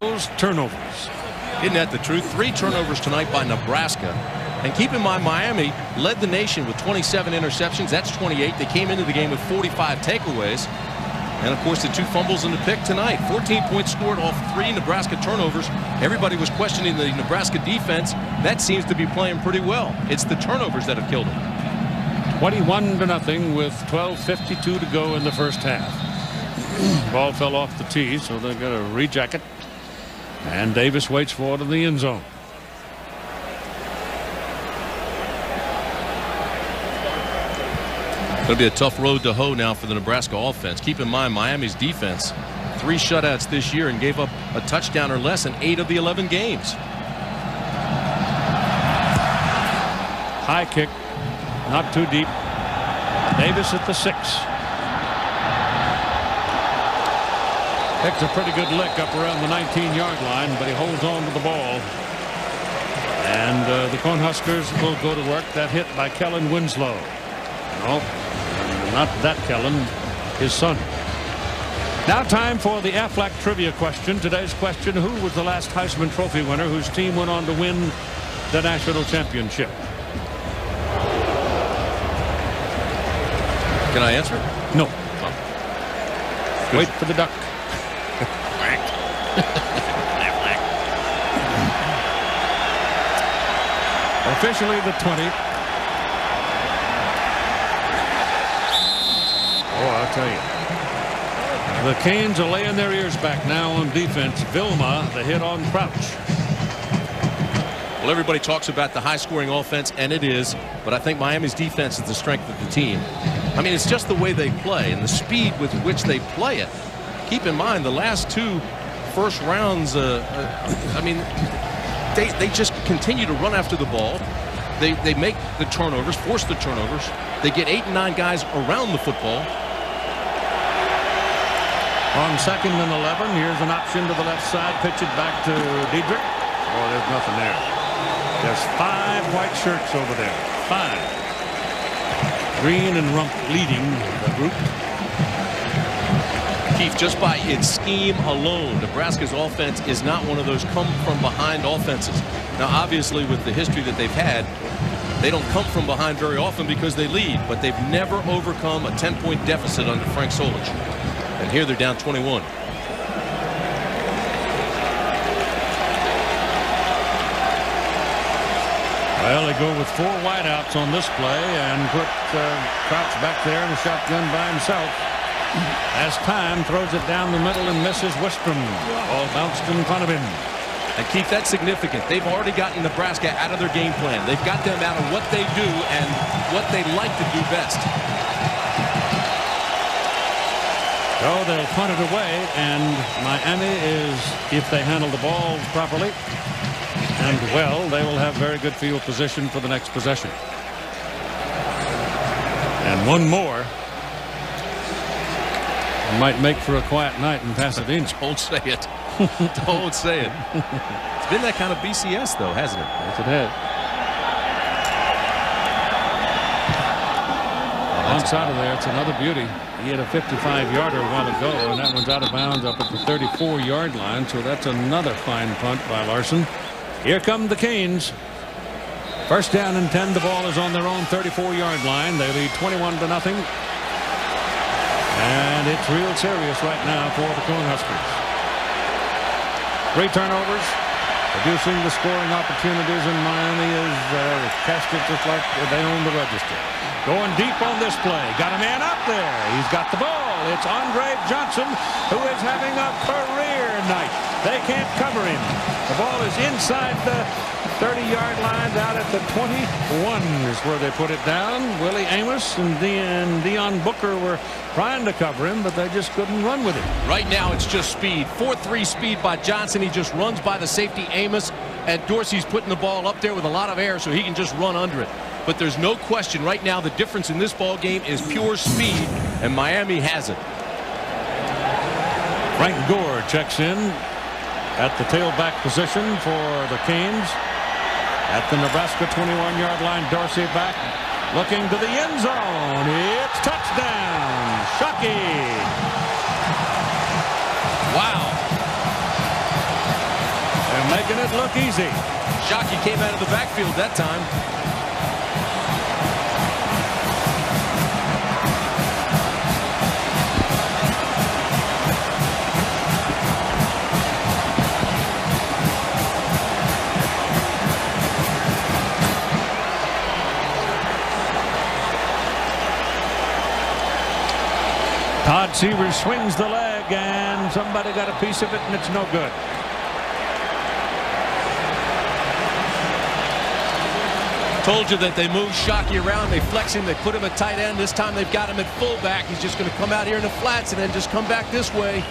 Those turnovers. Isn't that the truth? 3 turnovers tonight by Nebraska. And keep in mind, Miami led the nation with 27 interceptions. That's 28. They came into the game with 45 takeaways. And, of course, the 2 fumbles and the pick tonight. 14 points scored off 3 Nebraska turnovers. Everybody was questioning the Nebraska defense. That seems to be playing pretty well. It's the turnovers that have killed them. 21-0 with 12:52 to go in the first half. Ball fell off the tee, so they've got to rejack it. And Davis waits for it in the end zone. It'll be a tough road to hoe now for the Nebraska offense. Keep in mind, Miami's defense, 3 shutouts this year and gave up a touchdown or less in 8 of the 11 games. High kick, not too deep. Davis at the 6. Takes a pretty good lick up around the 19-yard line, but he holds on to the ball. And the Cornhuskers will go to work. That hit by Kellen Winslow. No. Not that Kellen, his son. Now time for the Aflac trivia question. Today's question: who was the last Heisman Trophy winner whose team went on to win the national championship? Can I answer? No. Wait for the duck. Officially the 20. Oh, I'll tell you. The Canes are laying their ears back now on defense. Vilma, the hit on Crouch. Well, everybody talks about the high-scoring offense, and it is, but I think Miami's defense is the strength of the team. I mean, it's just the way they play and the speed with which they play it. Keep in mind, the last 2 first rounds, I mean, they just continue to run after the ball. They make the turnovers, force the turnovers. They get 8 and 9 guys around the football. On 2nd and 11, here's an option to the left side. Pitch it back to Diedrich. Oh, there's nothing there. There's 5 white shirts over there. 5. Green and Rump leading the group. Keith, just by its scheme alone, Nebraska's offense is not one of those come-from-behind offenses. Now, obviously, with the history that they've had, they don't come from behind very often because they lead, but they've never overcome a 10-point deficit under Frank Solich. And here they're down 21. Well, they go with 4 wideouts on this play and put Crouch back there in the shotgun by himself. As time throws it down the middle and misses Wistrom. Ball bounced in front of him. And Keith, that's significant. They've already gotten Nebraska out of their game plan. They've got them out of what they do and what they like to do best. So they'll punt it away, and Miami is, if they handle the ball properly and well, they will have very good field position for the next possession. And one more might make for a quiet night in Pasadena. Don't say it. Don't say it. It's been that kind of BCS, though, hasn't it? Yes, it has. Onside of there, it's another beauty. He had a 55-yarder a while ago, and that one's out of bounds up at the 34-yard line, so that's another fine punt by Larson. Here come the Canes. 1st down and 10. The ball is on their own 34-yard line. They lead 21-0. And it's real serious right now for the Cornhuskers. 3 turnovers, producing the scoring opportunities, and Miami is cashed it just like they own the register. Going deep on this play. Got a man up there. He's got the ball. It's Andre Johnson, who is having a career night. They can't cover him. The ball is inside the 30-yard line, out at the 21 is where they put it down. Willie Amos and Deion Booker were trying to cover him, but they just couldn't run with it. Right now it's just speed. 4-3 speed by Johnson. He just runs by the safety Amos, and Dorsey's putting the ball up there with a lot of air so he can just run under it. But there's no question right now the difference in this ball game is pure speed, and Miami has it. Frank Gore checks in at the tailback position for the Canes. At the Nebraska 21-yard line, Dorsey back, looking to the end zone. It's touchdown, Shockey. Wow. They're making it look easy. Shockey came out of the backfield that time. Todd Seaver swings the leg, and somebody got a piece of it, and it's no good. Told you that they moved Shockey around. They flex him. They put him at tight end. This time they've got him at fullback. He's just going to come out here in the flats and then just come back this way.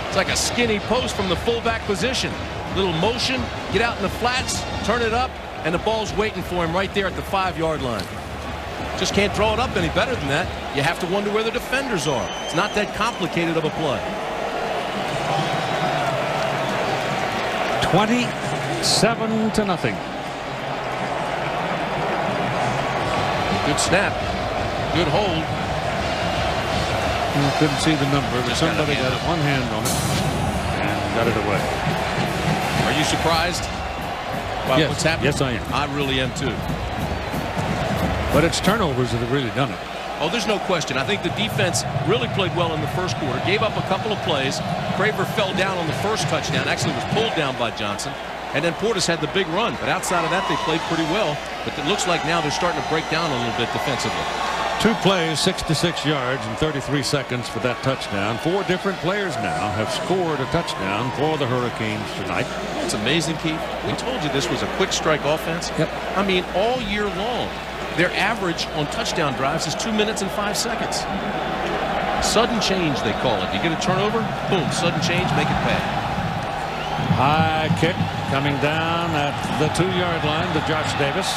It's like a skinny post from the fullback position. Little motion, get out in the flats, turn it up, and the ball's waiting for him right there at the 5-yard line. Just can't throw it up any better than that. You have to wonder where the defenders are. It's not that complicated of a play. 27-0. Good snap. Good hold. You couldn't see the number, but somebody got one hand on it and got it away. Are you surprised by what's happening? Yes, I am. I really am too. But it's turnovers that have really done it. Oh, there's no question. I think the defense really played well in the first quarter. Gave up a couple of plays. Craver fell down on the first touchdown. Actually was pulled down by Johnson. And then Portis had the big run. But outside of that, they played pretty well. But it looks like now they're starting to break down a little bit defensively. 2 plays, 66 yards and 33 seconds for that touchdown. 4 different players now have scored a touchdown for the Hurricanes tonight. It's amazing, Keith. We told you this was a quick strike offense. Yep. I mean, all year long, their average on touchdown drives is 2 minutes and 5 seconds. Sudden change, they call it. You get a turnover, boom, sudden change, make it pay. High kick coming down at the 2-yard line to Josh Davis.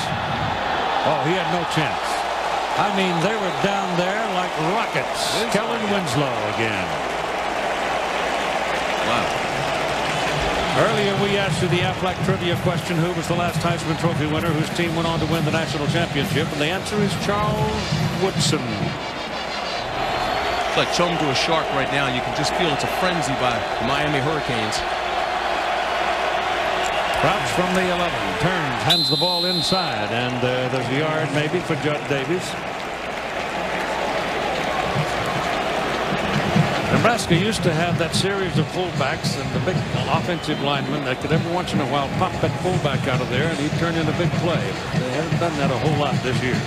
Oh, he had no chance. I mean, they were down there like rockets. Kellen Winslow again. Wow. Earlier we asked you the Aflac trivia question, who was the last Heisman Trophy winner whose team went on to win the national championship, and the answer is Charles Woodson. It's like chum to a shark right now. You can just feel it's a frenzy by the Miami Hurricanes. Crouch from the 11, turns, hands the ball inside, and there's a yard maybe for Judd Davies. Nebraska used to have that series of fullbacks and the big offensive lineman that could every once in a while pop that fullback out of there and he'd turn in a big play. They haven't done that a whole lot this year.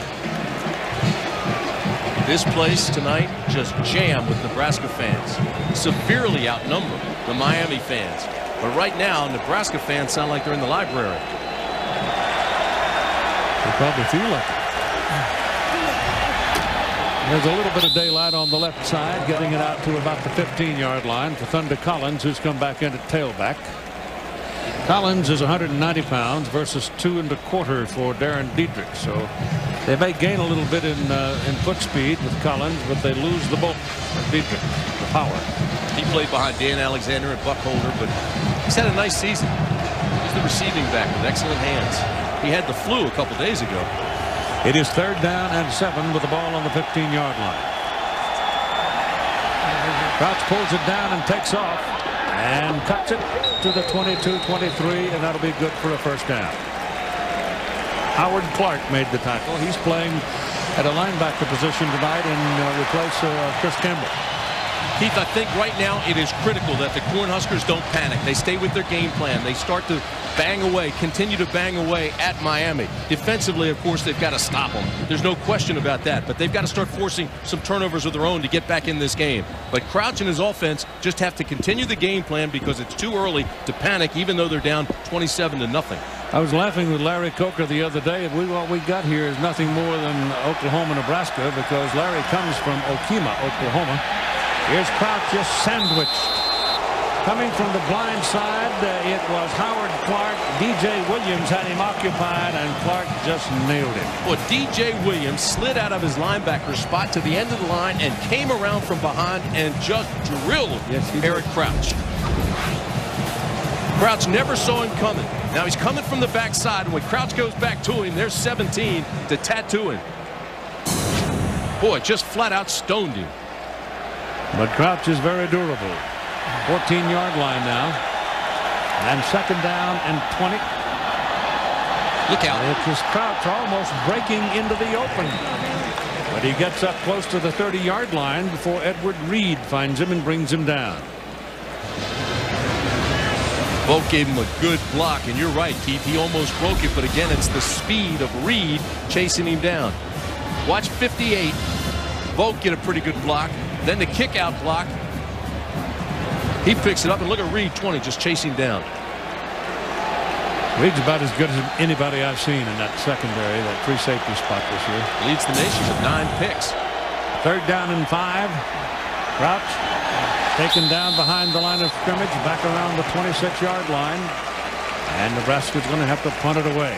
This place tonight just jammed with Nebraska fans. Severely outnumbered the Miami fans. But right now, Nebraska fans sound like they're in the library. They probably feel like it. There's a little bit of daylight on the left side, getting it out to about the 15-yard line for Thunder Collins, who's come back in at tailback. Collins is 190 pounds versus 2 1/4 for Darren Dietrich. So they may gain a little bit in foot speed with Collins, but they lose the bulk of Dietrich, the power. He played behind Dan Alexander and Buck Holder, but he's had a nice season. He's the receiving back with excellent hands. He had the flu a couple days ago. It is 3rd down and 7 with the ball on the 15-yard line. Crouch pulls it down and takes off and cuts it to the 22-23, and that'll be good for a 1st down. Howard Clark made the tackle. He's playing at a linebacker position tonight and replace Chris Campbell. Keith, I think right now it is critical that the Cornhuskers don't panic. They stay with their game plan. They start to bang away, continue to bang away at Miami. Defensively, of course, they've got to stop them. There's no question about that. But they've got to start forcing some turnovers of their own to get back in this game. But Crouch and his offense just have to continue the game plan because it's too early to panic, even though they're down 27-0. I was laughing with Larry Coker the other day. What we got here is nothing more than Oklahoma, Nebraska, because Larry comes from Okima, Oklahoma. Here's Crouch just sandwiched. Coming from the blind side, it was Howard Clark. DJ Williams had him occupied, and Clark just nailed it. Well, DJ Williams slid out of his linebacker spot to the end of the line and came around from behind and just drilled Eric Crouch. Crouch never saw him coming. Now he's coming from the backside, and when Crouch goes back to him, there's 17 to tattoo him. Boy, just flat out stoned him. But Crouch is very durable. 14-yard line now. And 2nd down and 20. Look out. It's just Crouch almost breaking into the open. But he gets up close to the 30-yard line before Edward Reed finds him and brings him down. Volk gave him a good block, and you're right, Keith. He almost broke it, but again, it's the speed of Reed chasing him down. Watch 58. Volk get a pretty good block. Then the kick out block. He picks it up, and look at Reed, 20, just chasing down. Reed's about as good as anybody I've seen in that secondary, that free safety spot this year. Leads the nation with 9 picks. 3rd down and 5. Crouch taken down behind the line of scrimmage, back around the 26-yard line. And Nebraska's going to have to punt it away.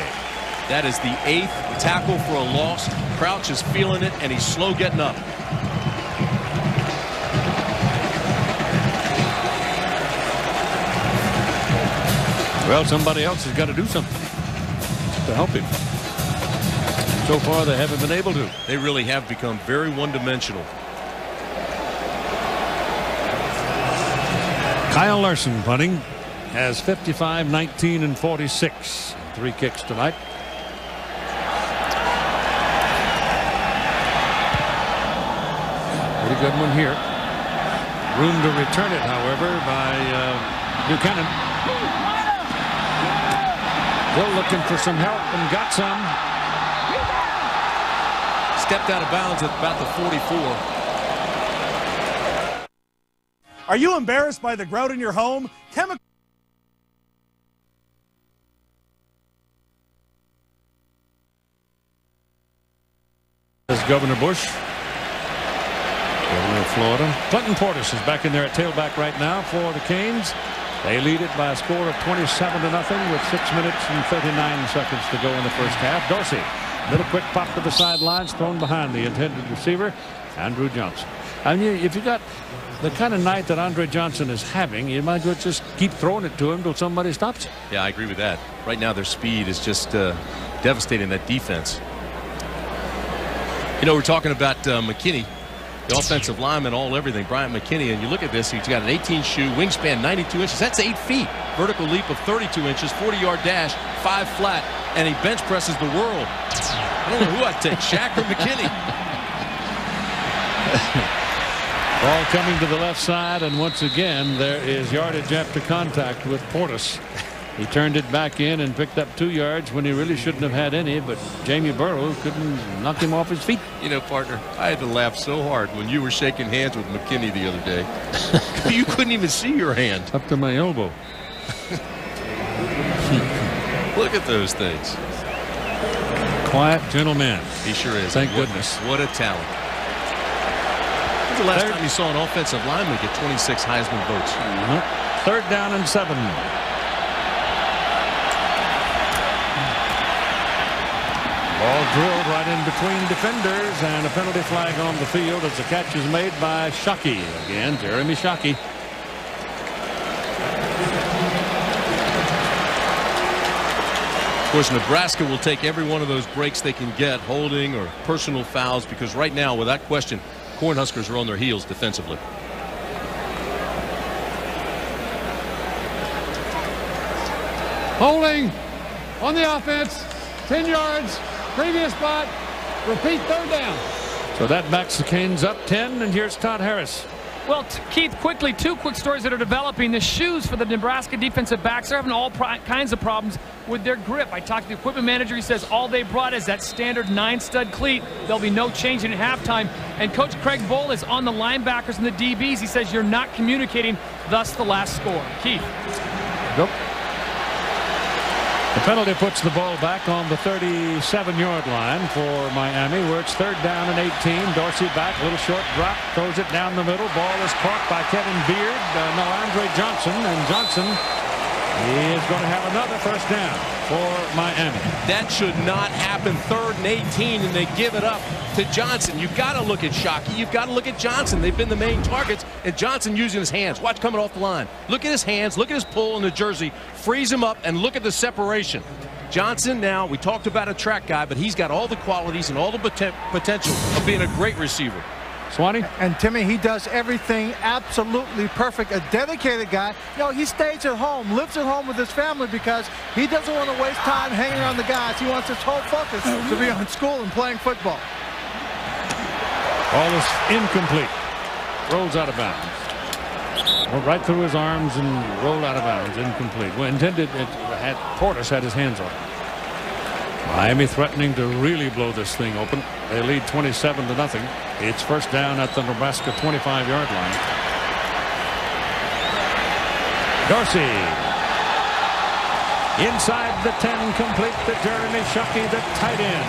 That is the 8th tackle for a loss. Crouch is feeling it, and he's slow getting up. Well, somebody else has got to do something to help him. So far, they haven't been able to. They really have become very one-dimensional. Kyle Larson punting has 55, 19, and 46. 3 kicks tonight. Pretty good one here. Room to return it, however, by Buchanan. Gill looking for some help and got some. stepped out of bounds at about the 44. Are you embarrassed by the grout in your home? Chemical. As Governor Bush, Governor of Florida. Clinton Portis is back in there at tailback right now for the Canes. They lead it by a score of 27-0 with 6 minutes and 39 seconds to go in the first half. Dorsey, little quick pop to the sidelines, thrown behind the intended receiver, Andrew Johnson. I mean, if you got the kind of night that Andre Johnson is having, you might as well just keep throwing it to him till somebody stops it. Yeah, I agree with that. Right now, their speed is just devastating that defense. You know, we're talking about McKinney, the offensive lineman, everything, Bryant McKinney, and you look at this, he's got an 18 shoe, wingspan 92 inches. That's 8 feet. Vertical leap of 32 inches, 40-yard dash, 5 flat, and he bench presses the world. I don't know who I'd take, Shaq or McKinney. Ball coming to the left side, and once again, there is yardage after contact with Portis. He turned it back in and picked up 2 yards when he really shouldn't have had any, but Jamie Burrow couldn't knock him off his feet. You know, partner, I had to laugh so hard when you were shaking hands with McKinney the other day. You couldn't even see your hand. Up to my elbow. Look at those things. Quiet, gentle man. He sure is. Thank goodness. What a talent. When's the last time you saw an offensive lineman get 26 Heisman votes? Third down and 7. Ball drilled right in between defenders, and a penalty flag on the field as the catch is made by Shockey. Again, Jeremy Shockey. Of course, Nebraska will take every one of those breaks they can get, holding or personal fouls, because right now, without question, Cornhuskers are on their heels defensively. Holding on the offense, 10 yards. Previous spot, repeat, third down. So that backs the Canes up 10, and here's Todd Harris. Well, Keith, quickly, 2 quick stories that are developing. The shoes for the Nebraska defensive backs are having all kinds of problems with their grip. I talked to the equipment manager. He says all they brought is that standard 9-stud cleat. There'll be no changing at halftime. And Coach Craig Bohl is on the linebackers and the DBs. He says you're not communicating, thus the last score. Keith. Nope. The penalty puts the ball back on the 37-yard line for Miami, where it's third down and 18. Dorsey back, little short drop, throws it down the middle. Ball is caught by Kevin Beard. Andre Johnson, and Johnson is going to have another first down for Miami. That should not happen. 3rd and 18, and they give it up to Johnson. You've got to look at Shockey. You've got to look at Johnson. They've been the main targets, and Johnson using his hands. Watch coming off the line. Look at his hands. Look at his pull in the jersey. Freeze him up, and look at the separation. Johnson now, we talked about a track guy, but he's got all the qualities and all the potential of being a great receiver. Swanee? And Timmy, he does everything absolutely perfect. A dedicated guy. You know, he stays at home, lives at home with his family because he doesn't want to waste time hanging around the guys. He wants his whole focus to be on school and playing football. Ball is incomplete. Rolls out of bounds. Went right through his arms and rolled out of bounds. Incomplete. Well, intended, Portis had his hands on it. Miami threatening to really blow this thing open. They lead 27-0. It's first down at the Nebraska 25-yard line. Dorsey. Inside the 10, complete to Jeremy Shockey, the tight end.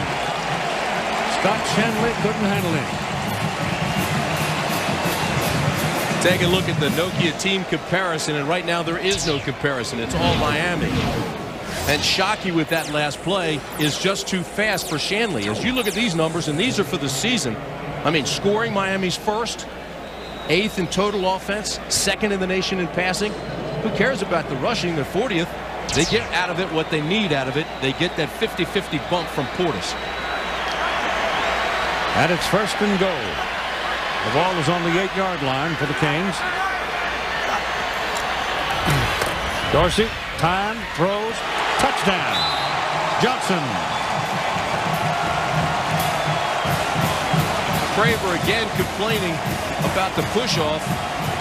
Scott Shanley couldn't handle him. Take a look at the Nokia team comparison, and right now there is no comparison. It's all Miami. And Shockey with that last play is just too fast for Shanley. As you look at these numbers, and these are for the season, I mean, scoring Miami's 1st, 8th in total offense, 2nd in the nation in passing. Who cares about the rushing? They're 40th. They get out of it what they need out of it. They get that 50-50 bump from Portis. And it's first and goal. The ball is on the 8-yard line for the Canes. Dorsey, time, throws, touchdown. Johnson. Craver again complaining about the push-off.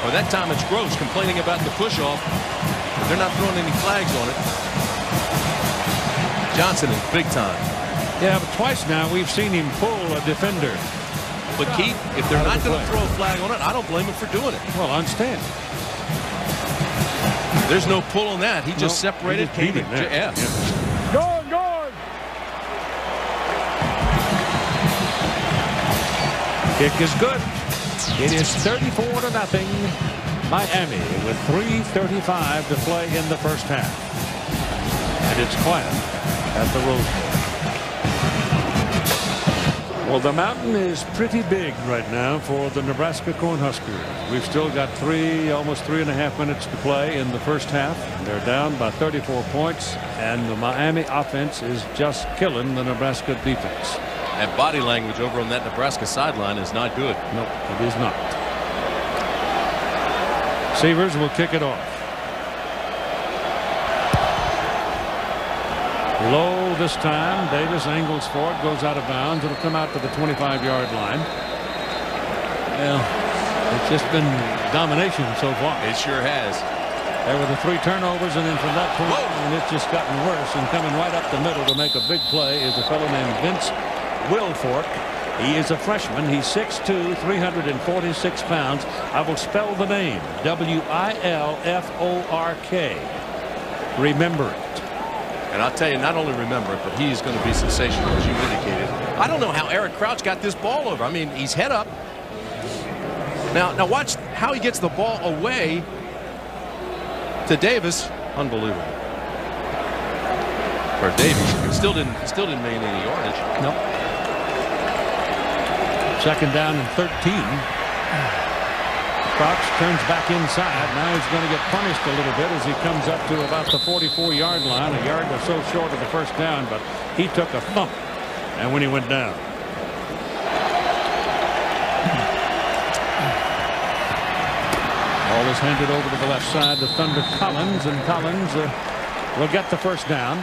Or that time it's Gross complaining about the push-off. But they're not throwing any flags on it. Johnson is big time. Yeah, but twice now we've seen him pull a defender. But Keith, if they're not going to throw a flag on it, I don't blame him for doing it. Well, I understand. There's no pull on that. He just separated. He just beat him. Yeah. Guard, guard. Kick is good. It is 34-0. Miami with 3:35 to play in the first half. And it's quiet at the Rose Bowl. Well, the mountain is pretty big right now for the Nebraska Cornhuskers. We've still got almost 3.5 minutes to play in the first half. They're down by 34 points, and the Miami offense is just killing the Nebraska defense. And body language over on that Nebraska sideline is not good. No, it is not. Severs will kick it off. Low this time. Davis angles for it, goes out of bounds. It'll come out to the 25-yard line. Well, it's just been domination so far. It sure has. There were the 3 turnovers, and then from that point on, it's just gotten worse. And coming right up the middle to make a big play is a fellow named Vince Wilfork. He is a freshman. He's 6'2", 346 pounds. I will spell the name. W-I-L-F-O-R-K. Remember it. And I'll tell you, not only remember it, but he's going to be sensational, as you indicated. I don't know how Eric Crouch got this ball over. I mean, he's head up. Now watch how he gets the ball away to Davis. Unbelievable. For Davis, he still didn't make any yardage. Nope. Second down and 13. Crouch turns back inside. Now he's going to get punished a little bit as he comes up to about the 44-yard line. A yard or so short of the first down, but he took a thump. And when he went down. Ball is handed over to the left side to Thunder Collins, and Collins will get the first down.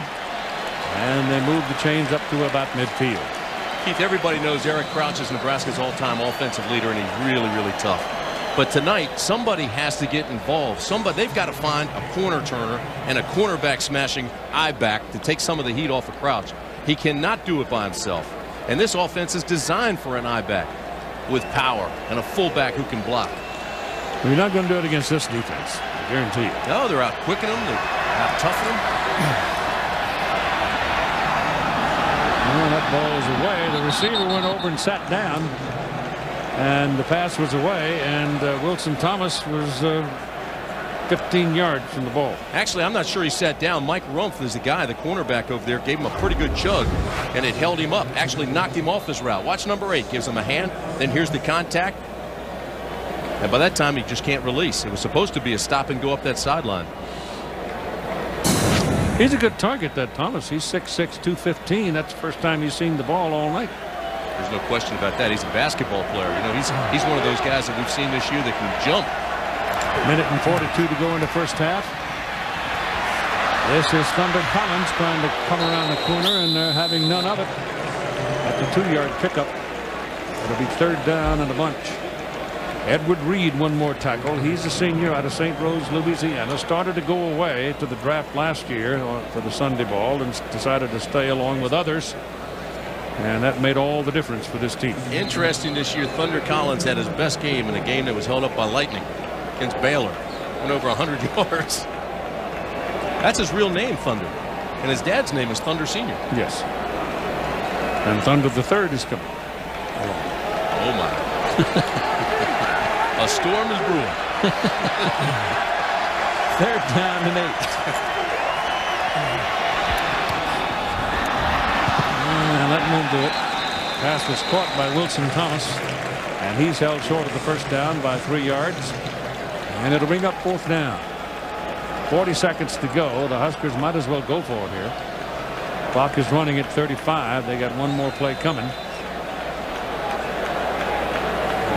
And they move the chains up to about midfield. Keith, everybody knows Eric Crouch is Nebraska's all-time offensive leader, and he's really, really tough. But tonight, somebody has to get involved. They've got to find a corner turner and a cornerback smashing I-back to take some of the heat off of Crouch. He cannot do it by himself. And this offense is designed for an I-back with power and a fullback who can block. Well, you're not going to do it against this defense, I guarantee you. No, they're out quicking them, they're out toughing them. Well, that ball is away. The receiver went over and sat down, and the pass was away, and Wilson Thomas was 15 yards from the ball. Actually, I'm not sure he sat down. Mike Rumpf is the guy, the cornerback over there, gave him a pretty good chug, and it held him up, actually knocked him off his route. Watch number 8, gives him a hand, then here's the contact, and by that time he just can't release. It was supposed to be a stop and go up that sideline. He's a good target, that Thomas. He's 6'6", 215. That's the first time he's seen the ball all night. There's no question about that. He's a basketball player. You know, he's one of those guys that we've seen this year that can jump. Minute and 42 to go in the first half. This is Thunder Collins trying to come around the corner, and they're having none of it. At the 2-yard pickup, it'll be third down and a bunch. Edward Reed, one more tackle. He's a senior out of St. Rose, Louisiana. Started to go away to the draft last year for the Sunday Ball and decided to stay along with others. And that made all the difference for this team. Interesting this year, Thunder Collins had his best game in a game that was held up by lightning against Baylor. Went over 100 yards. That's his real name, Thunder. And his dad's name is Thunder Sr. Yes. And Thunder the Third is coming. Oh my. A storm is brewing. Third down and 8. Let him do it. Pass was caught by Wilson Thomas, and he's held short of the first down by 3 yards. And it'll bring up fourth down. 40 seconds to go. The Huskers might as well go for it here. Clock is running at 35. They got one more play coming.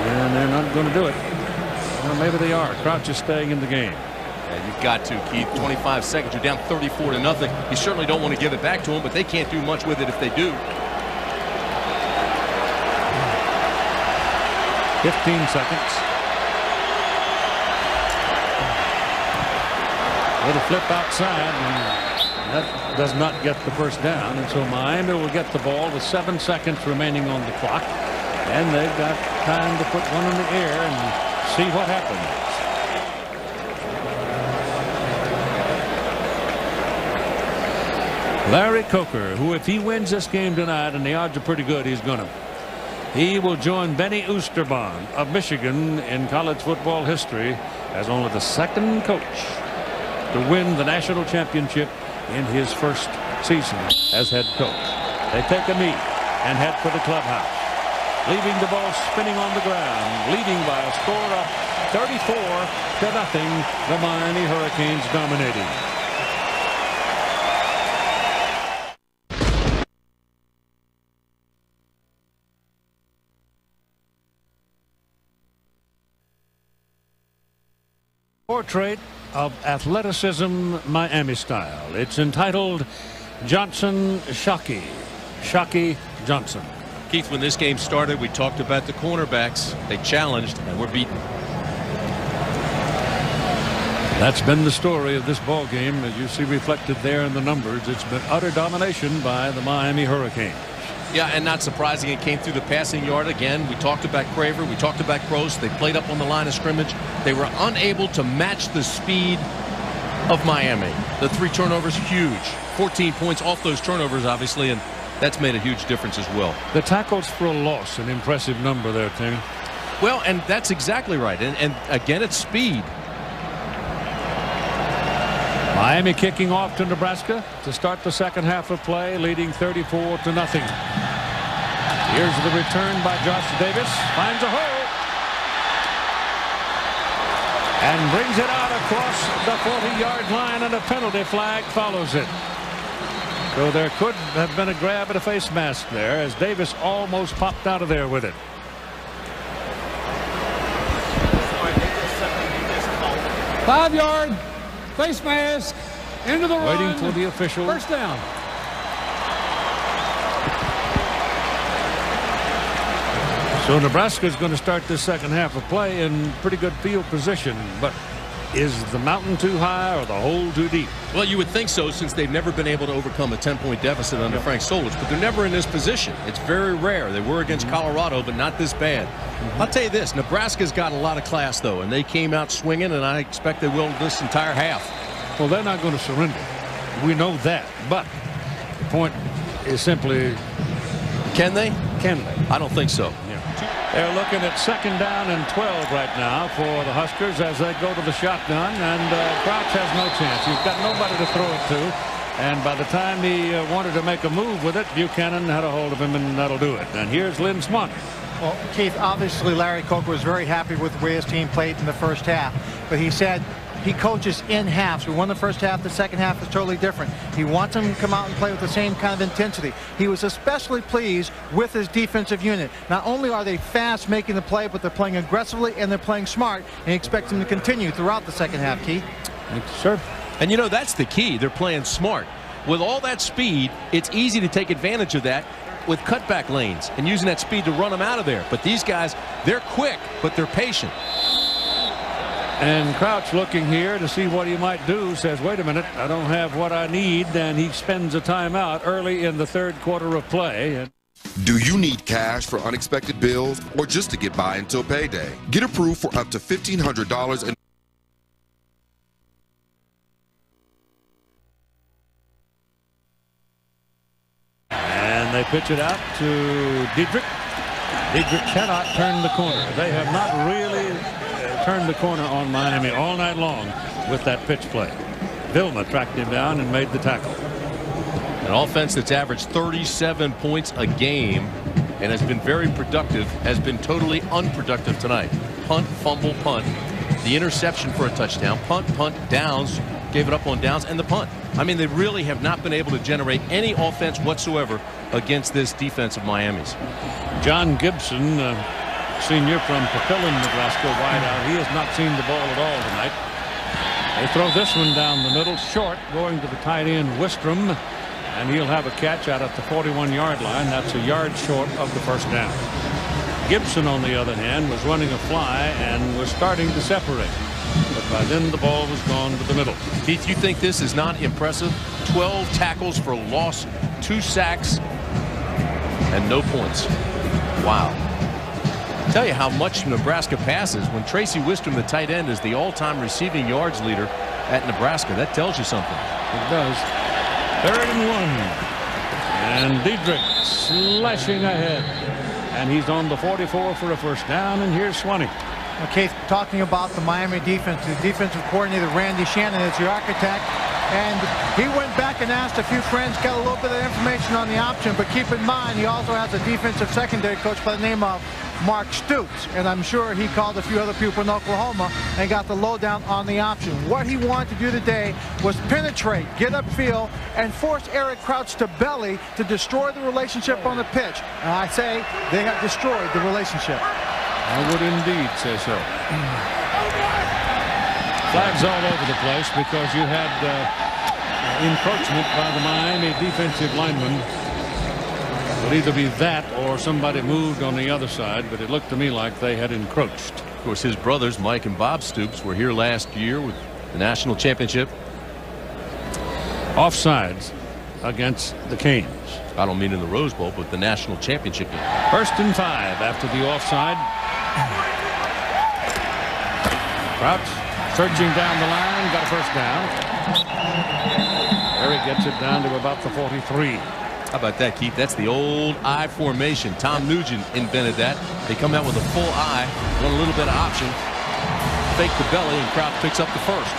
And they're not going to do it. Well, maybe they are. Crouch is staying in the game. Yeah, you've got to, Keith. 25 seconds. You're down 34-0. You certainly don't want to give it back to them, but they can't do much with it if they do. 15 seconds. Little flip outside, and That does not get the first down, and so Miami will get the ball with 7 seconds remaining on the clock, and they've got time to put one in the air and see what happens. Larry Coker, who if he wins this game tonight, and the odds are pretty good he's gonna, he will join Benny Oosterbaan of Michigan in college football history as only the second coach to win the national championship in his first season as head coach. They take a knee and head for the clubhouse, leaving the ball spinning on the ground, leading by a score of 34-0. The Miami Hurricanes dominating. Portrait of athleticism Miami style. It's entitled Johnson Shockey. Shockey Johnson. Keith, when this game started, we talked about the cornerbacks. They challenged and were beaten. That's been the story of this ball game, as you see reflected there in the numbers. It's been utter domination by the Miami Hurricanes. Yeah, and not surprising, it came through the passing yard again. We talked about Craver. We talked about Gross. They played up on the line of scrimmage. They were unable to match the speed of Miami. The 3 turnovers, huge. 14 points off those turnovers, obviously, and that's made a huge difference as well. The tackles for a loss, an impressive number there, Tim. Well, and that's exactly right. And again, it's speed. Miami kicking off to Nebraska to start the second half of play, leading 34-0. Here's the return by Josh Davis. Finds a hole. And brings it out across the 40-yard line, and a penalty flag follows it. So there could have been a grab at a face mask there, as Davis almost popped out of there with it. Five-yard face mask into the run. Waiting for the official. First down. So Nebraska is going to start this second half of play in pretty good field position, but is the mountain too high or the hole too deep? Well, you would think so, since they've never been able to overcome a 10-point deficit under Frank Solich, but they're never in this position. It's very rare. They were against Colorado, but not this bad. I'll tell you this, Nebraska's got a lot of class, though, and they came out swinging, and I expect they will this entire half. Well, they're not going to surrender. We know that, but the point is simply, can they? Can they? I don't think so. They're looking at 2nd down and 12 right now for the Huskers as they go to the shotgun, and Crouch has no chance. You've got nobody to throw it to, and by the time he wanted to make a move with it, Buchanan had a hold of him, and that'll do it. And here's Lynn Swann. Well, Keith, obviously Larry Coker was very happy with the way his team played in the first half, but he said he coaches in halves. We won the first half. The second half is totally different. He wants them to come out and play with the same kind of intensity. He was especially pleased with his defensive unit. Not only are they fast making the play, but they're playing aggressively and they're playing smart, and he expects them to continue throughout the second half, Keith. Thanks, sir. And you know, that's the key. They're playing smart. With all that speed, it's easy to take advantage of that with cutback lanes and using that speed to run them out of there. But these guys, they're quick, but they're patient. And Crouch, looking here to see what he might do, says, wait a minute, I don't have what I need, and he spends a timeout early in the 3rd quarter of play. Do you need cash for unexpected bills or just to get by until payday? Get approved for up to $1,500 in and they pitch it out to Diedrich. Diedrich cannot turn the corner. They have not really turned the corner on Miami all night long with that pitch play. Vilma tracked him down and made the tackle. An offense that's averaged 37 points a game and has been very productive has been totally unproductive tonight. Punt, fumble, punt. The interception for a touchdown. Punt, downs. Gave it up on downs, and the punt. I mean, they really have not been able to generate any offense whatsoever against this defense of Miami's. John Gibson, senior from Papillion, Nebraska, wide out. He has not seen the ball at all tonight. They throw this one down the middle, short, going to the tight end, Wistrom, and he'll have a catch out at the 41-yard line. That's a yard short of the first down. Gibson, on the other hand, was running a fly and was starting to separate. But By then the ball was gone to the middle. Keith, you think this is not impressive? 12 tackles for loss, 2 sacks, and no points. Wow. I'll tell you how much Nebraska passes when Tracy Wisdom, the tight end, is the all-time receiving yards leader at Nebraska. That tells you something. It does. 3rd and 1. And Diedrich slashing ahead. And he's on the 44 for a first down. And here's Swann. Okay, talking about the Miami defense, the defensive coordinator Randy Shannon is your architect, and he went back and asked a few friends, got a little bit of information on the option, but keep in mind he also has a defensive secondary coach by the name of Mark Stoops, and I'm sure he called a few other people in Oklahoma and got the lowdown on the option. What he wanted to do today was penetrate, get upfield, and force Eric Crouch to belly to destroy the relationship on the pitch. And I say they have destroyed the relationship. I would indeed say so. Flags all over the place because you had encroachment by the Miami defensive lineman. It would either be that or somebody moved on the other side, but it looked to me like they had encroached. Of course, his brothers, Mike and Bob Stoops, were here last year with the national championship. Offsides against the Canes. I don't mean in the Rose Bowl, but the national championship game. 1st and 5 after the offside. Crouch searching down the line, got a first down. There he gets it down to about the 43. How about that, Keith? That's the old I formation. Tom Nugent invented that. They come out with a full I, want a little bit of option, fake the belly, and Crouch picks up the first.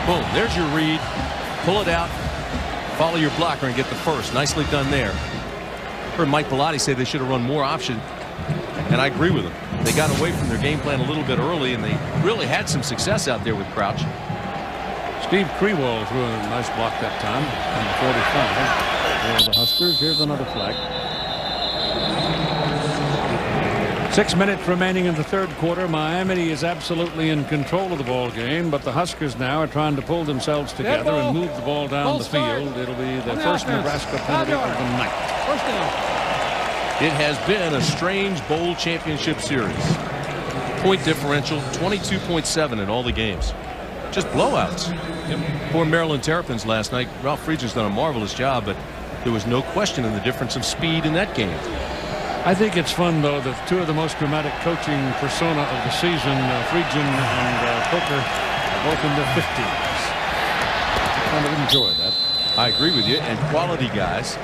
Boom, there's your read. Pull it out, follow your blocker, and get the first. Nicely done there. Heard Mike Bellotti say they should have run more option, and I agree with him. They got away from their game plan a little bit early, and they really had some success out there with Crouch. Steve Krewall threw a nice block that time on the 45 for the Huskers. Here's another flag. 6 minutes remaining in the 3rd quarter. Miami is absolutely in control of the ball game, but the Huskers now are trying to pull themselves together and move the ball down the field. It'll be the first Nebraska penalty of the night. First down. It has been a strange bowl championship series. Point differential 22.7 in all the games. Just blowouts. Poor Maryland Terrapins last night. Ralph Friedgen's done a marvelous job, but there was no question in the difference of speed in that game. I think it's fun, though, that 2 of the most dramatic coaching persona of the season, Friedgen and Coker, are both in their 50s. I kind of enjoy that. I agree with you, and quality guys.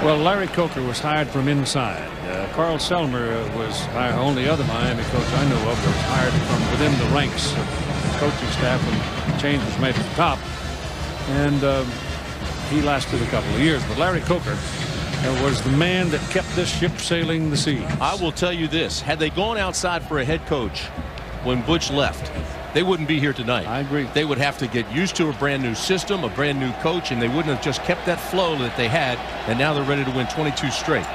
Well, Larry Coker was hired from inside. Carl Selmer was the only other Miami coach I know of that was hired from within the ranks of the coaching staff when the change was made at the top. And he lasted a couple of years. But Larry Coker was the man that kept this ship sailing the seas. I will tell you this. Had they gone outside for a head coach when Butch left, they wouldn't be here tonight. I agree. They would have to get used to a brand new system, a brand new coach, and they wouldn't have just kept that flow that they had, and now they're ready to win 22 straight.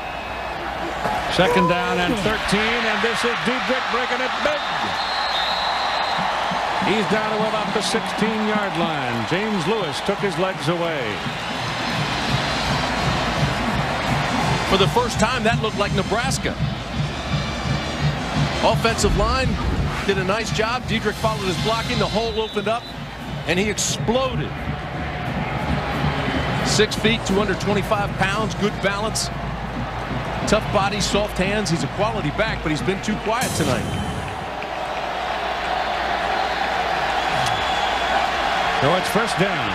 2nd down and 13, and this is Diedrich breaking it big. He's down to about the 16-yard line. James Lewis took his legs away. For the first time, that looked like Nebraska. Offensive line did a nice job. Diedrich followed his blocking. The hole opened up, and he exploded. 6 feet, 225 pounds, good balance. Tough body, soft hands. He's a quality back, but he's been too quiet tonight. So it's first down.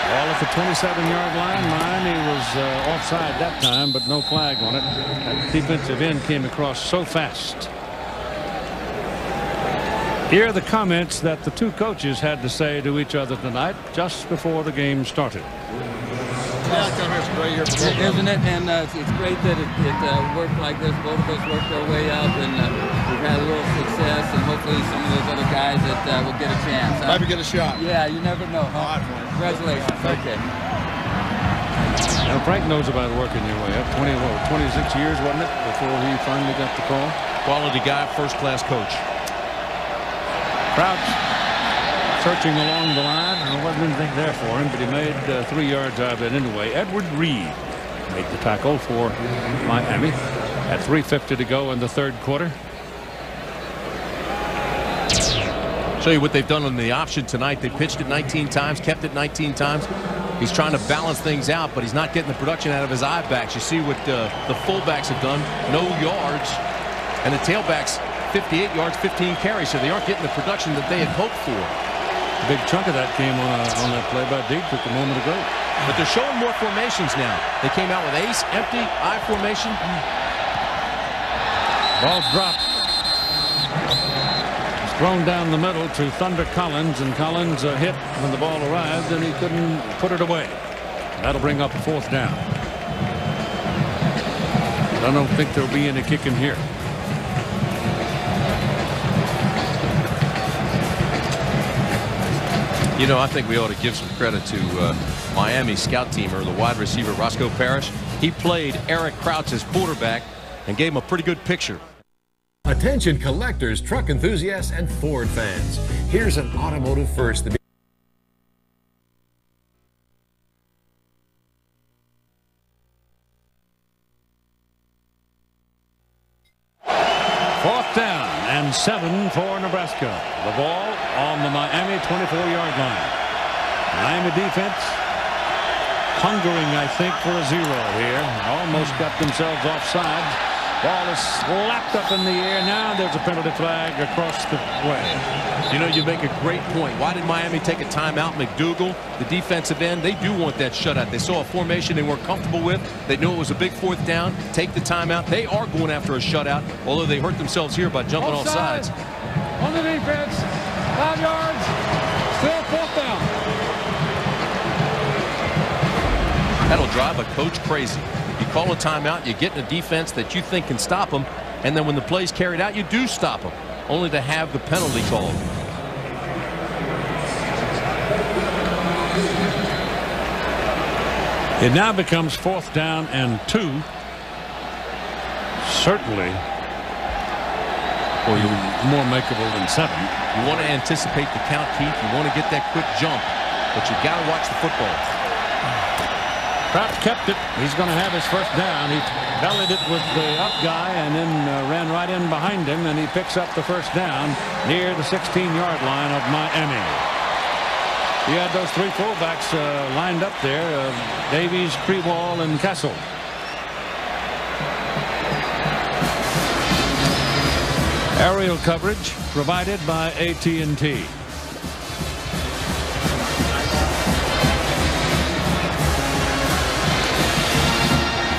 Ball at the 27-yard line. Miami was offside that time, but no flag on it. That defensive end came across so fast. Here are the comments that the 2 coaches had to say to each other tonight just before the game started. Isn't it? And it's great that it worked like this. Both of us worked our way up, and we've had a little success, and hopefully some of those other guys that will get a chance. Maybe get a shot. Yeah, you never know. Huh? Congratulations. Okay. Now Frank knows about working your way up. 26 years, wasn't it, before he finally got the call? Quality guy, first-class coach. Crouch searching along the line, and there wasn't anything there for him, but he made 3 yards out of it anyway. Edward Reed made the tackle for Miami at 3:50 to go in the 3rd quarter. Show you what they've done on the option tonight. They pitched it 19 times, kept it 19 times. He's trying to balance things out, but he's not getting the production out of his I-backs. You see what the fullbacks have done. No yards. And the tailbacks, 58 yards, 15 carries. So they aren't getting the production that they had hoped for. A big chunk of that came on that play by Dietrich a moment ago. But they're showing more formations now. They came out with ace, empty, I formation. Ball dropped. It's thrown down the middle to Thunder Collins, and Collins hit when the ball arrived, and he couldn't put it away. That'll bring up a 4th down. I don't think there'll be any kicking here. You know, I think we ought to give some credit to Miami scout teamer, the wide receiver Roscoe Parrish. He played Eric Crouch's quarterback and gave him a pretty good picture. Attention collectors, truck enthusiasts, and Ford fans. Here's an automotive first. Fourth down and 7 for Nebraska. The ball on the Miami 24-yard line. Miami defense hungering, I think, for a 0 here. Almost got themselves offside. Ball is slapped up in the air. Now there's a penalty flag across the way. You know, you make a great point. Why did Miami take a timeout? McDougal, the defensive end, they do want that shutout. They saw a formation they weren't comfortable with. They knew it was a big 4th down. Take the timeout. They are going after a shutout, although they hurt themselves here by jumping off sides. On the defense, 5 yards, still 4th down. That'll drive a coach crazy. You call a timeout, you get in a defense that you think can stop them, and then when the play's carried out, you do stop them, only to have the penalty called. It now becomes 4th down and 2. Certainly more makeable than 7. You want to anticipate the count, Keith. You want to get that quick jump, but you got to watch the football. Crouch kept it. He's going to have his 1st down. He bellied it with the up guy and then ran right in behind him, and he picks up the 1st down near the 16-yard line of Miami. You had those 3 fullbacks lined up there, Davies, Krewall, and Kessel. Aerial coverage provided by AT&T.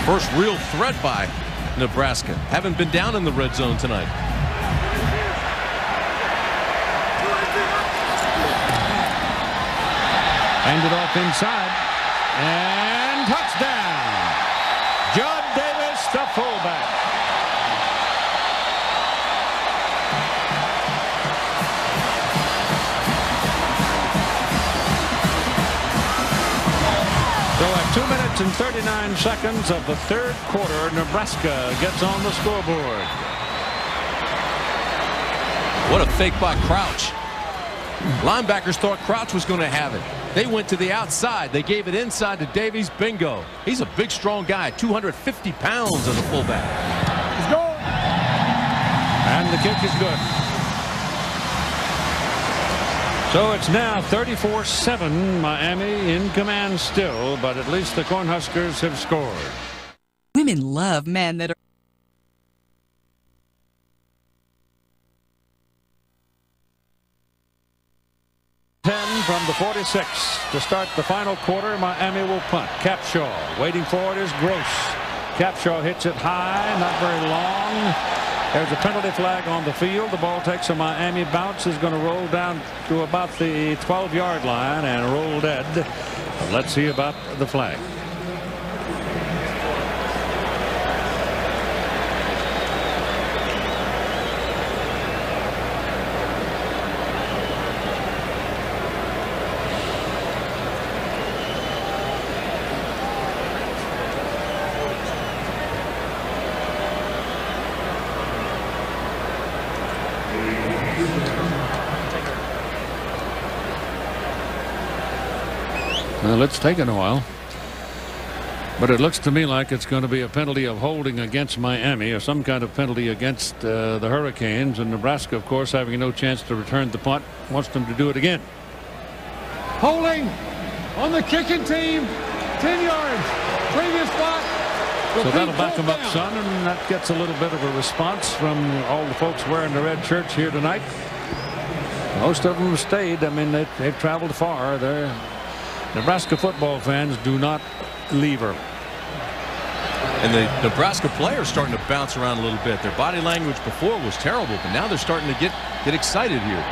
First real threat by Nebraska. Haven't been down in the red zone tonight. Handed off inside. And touchdown. Judd Davis, the fullback. So at 2 minutes and 39 seconds of the 3rd quarter, Nebraska gets on the scoreboard. What a fake by Crouch. Linebackers thought Crouch was going to have it. They went to the outside. They gave it inside to Davies. Bingo. He's a big, strong guy, 250 pounds as a fullback. He's going. And the kick is good. So it's now 34-7, Miami in command still, but at least the Cornhuskers have scored. Women love men that are from the 46 to start the final quarter. Miami will punt. Capshaw waiting for it is Gross. Capshaw hits it high, not very long. There's a penalty flag on the field. The ball takes a Miami bounce, is going to roll down to about the 12-yard line and roll dead. Let's see about the flag. Well, it's taken a while. But it looks to me like it's going to be a penalty of holding against Miami or some kind of penalty against the Hurricanes. And Nebraska, of course, having no chance to return the punt, wants them to do it again. Holding on the kicking team, 10 yards, previous spot. So that'll back them up, son, and that gets a little bit of a response from all the folks wearing the red shirts here tonight. Most of them have stayed. I mean, they've traveled far. They're Nebraska football fans do not leave early. And the Nebraska players starting to bounce around a little bit. Their body language before was terrible, but now they're starting to get excited here.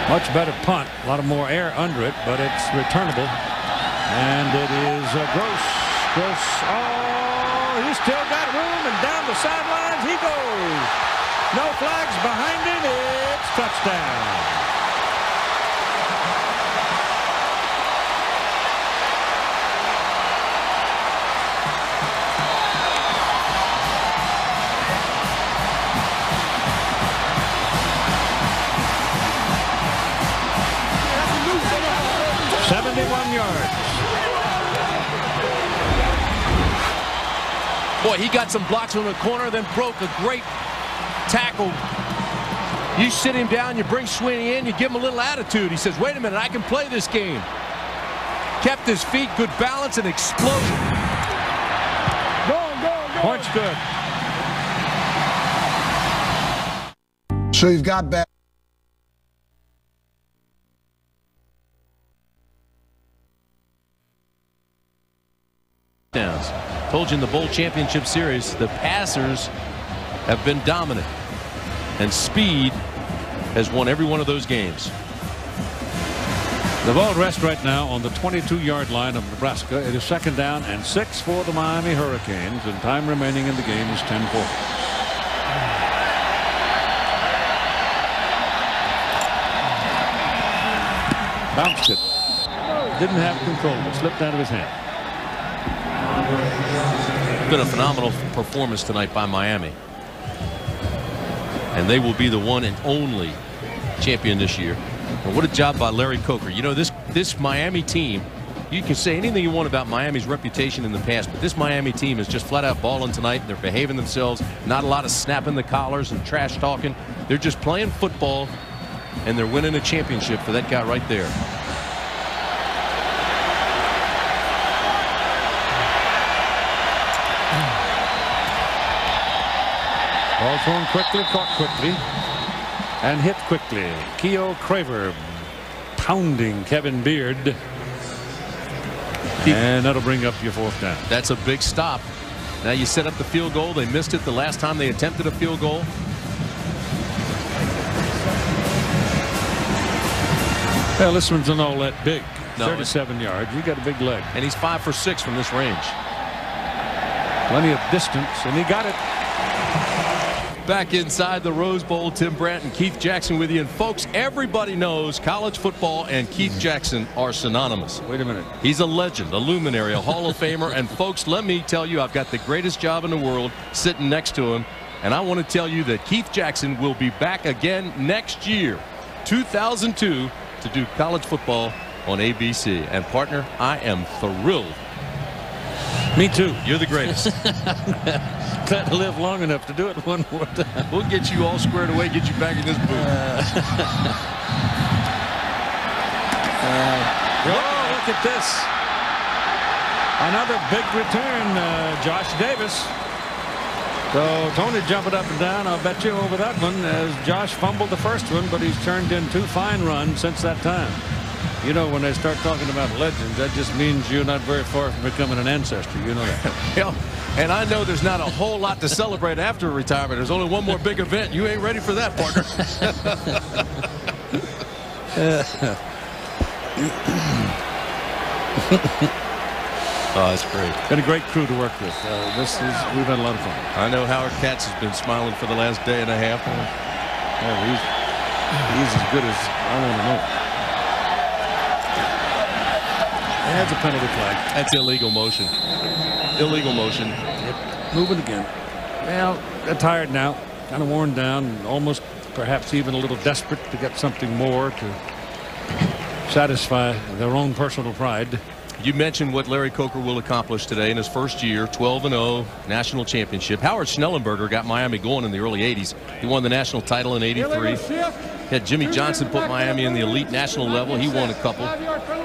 Much better punt. A lot of more air under it, but it's returnable. And it is Gross. Oh, he's still got room, and down the sidelines he goes. No flags behind him. It's touchdown. Boy, he got some blocks from the corner, then broke a great tackle. You sit him down, you bring Sweeney in, you give him a little attitude. He says, wait a minute, I can play this game. Kept his feet, good balance, and explosion. Go. Point's good. So you've got back. Downs. Told you in the Bowl Championship Series, the passers have been dominant, and speed has won every one of those games. The ball rests right now on the 22-yard line of Nebraska. It is 2nd down and 6 for the Miami Hurricanes, and time remaining in the game is 10-4. Bounced it. Didn't have control. It slipped out of his hand. Been a phenomenal performance tonight by Miami, and they will be the one and only champion this year. And what a job by Larry Coker. You know, this Miami team, you can say anything you want about Miami's reputation in the past, but this Miami team is just flat out balling tonight. They're behaving themselves, not a lot of snapping the collars and trash talking. They're just playing football, and they're winning a championship for that guy right there. Ball thrown quickly, caught quickly, and hit quickly. Keo Craver pounding Kevin Beard. And that'll bring up your 4th down. That's a big stop. Now you set up the field goal. They missed it the last time they attempted a field goal. Well, this one's not all that big. No, 37 yards. You got a big leg. And he's 5 for 6 from this range. Plenty of distance, and he got it. Back inside the Rose Bowl, Tim Brandt and Keith Jackson with you. And folks, everybody knows college football and Keith Jackson are synonymous. Wait a minute. He's a legend, a luminary, a Hall of Famer. And folks, let me tell you, I've got the greatest job in the world sitting next to him. And I want to tell you that Keith Jackson will be back again next year, 2002, to do college football on ABC. And partner, I am thrilled. Me too. You're the greatest. Glad to live long enough to do it one more time. We'll get you all squared away, get you back in this booth. Oh, look at this. Another big return, Josh Davis. So Tony jumping up and down. I'll bet you over that one, as Josh fumbled the first one, but he's turned in 2 fine runs since that time. You know, when they start talking about legends, that just means you're not very far from becoming an ancestor. You know that. And I know there's not a whole lot to celebrate after retirement. There's only one more big event. You ain't ready for that, partner. Oh, that's great. Been a great crew to work with. We've had a lot of fun. I know Howard Katz has been smiling for the last day and a half. He's as good as I want to know. That's a penalty flag. That's illegal motion. Illegal motion. Moving again. Well, they're tired now. Kind of worn down. Almost perhaps even a little desperate to get something more to satisfy their own personal pride. You mentioned what Larry Coker will accomplish today in his first year, 12-0 national championship. Howard Schnellenberger got Miami going in the early 80s. He won the national title in 83. Had Jimmy Johnson put Miami in the elite national level. He won a couple.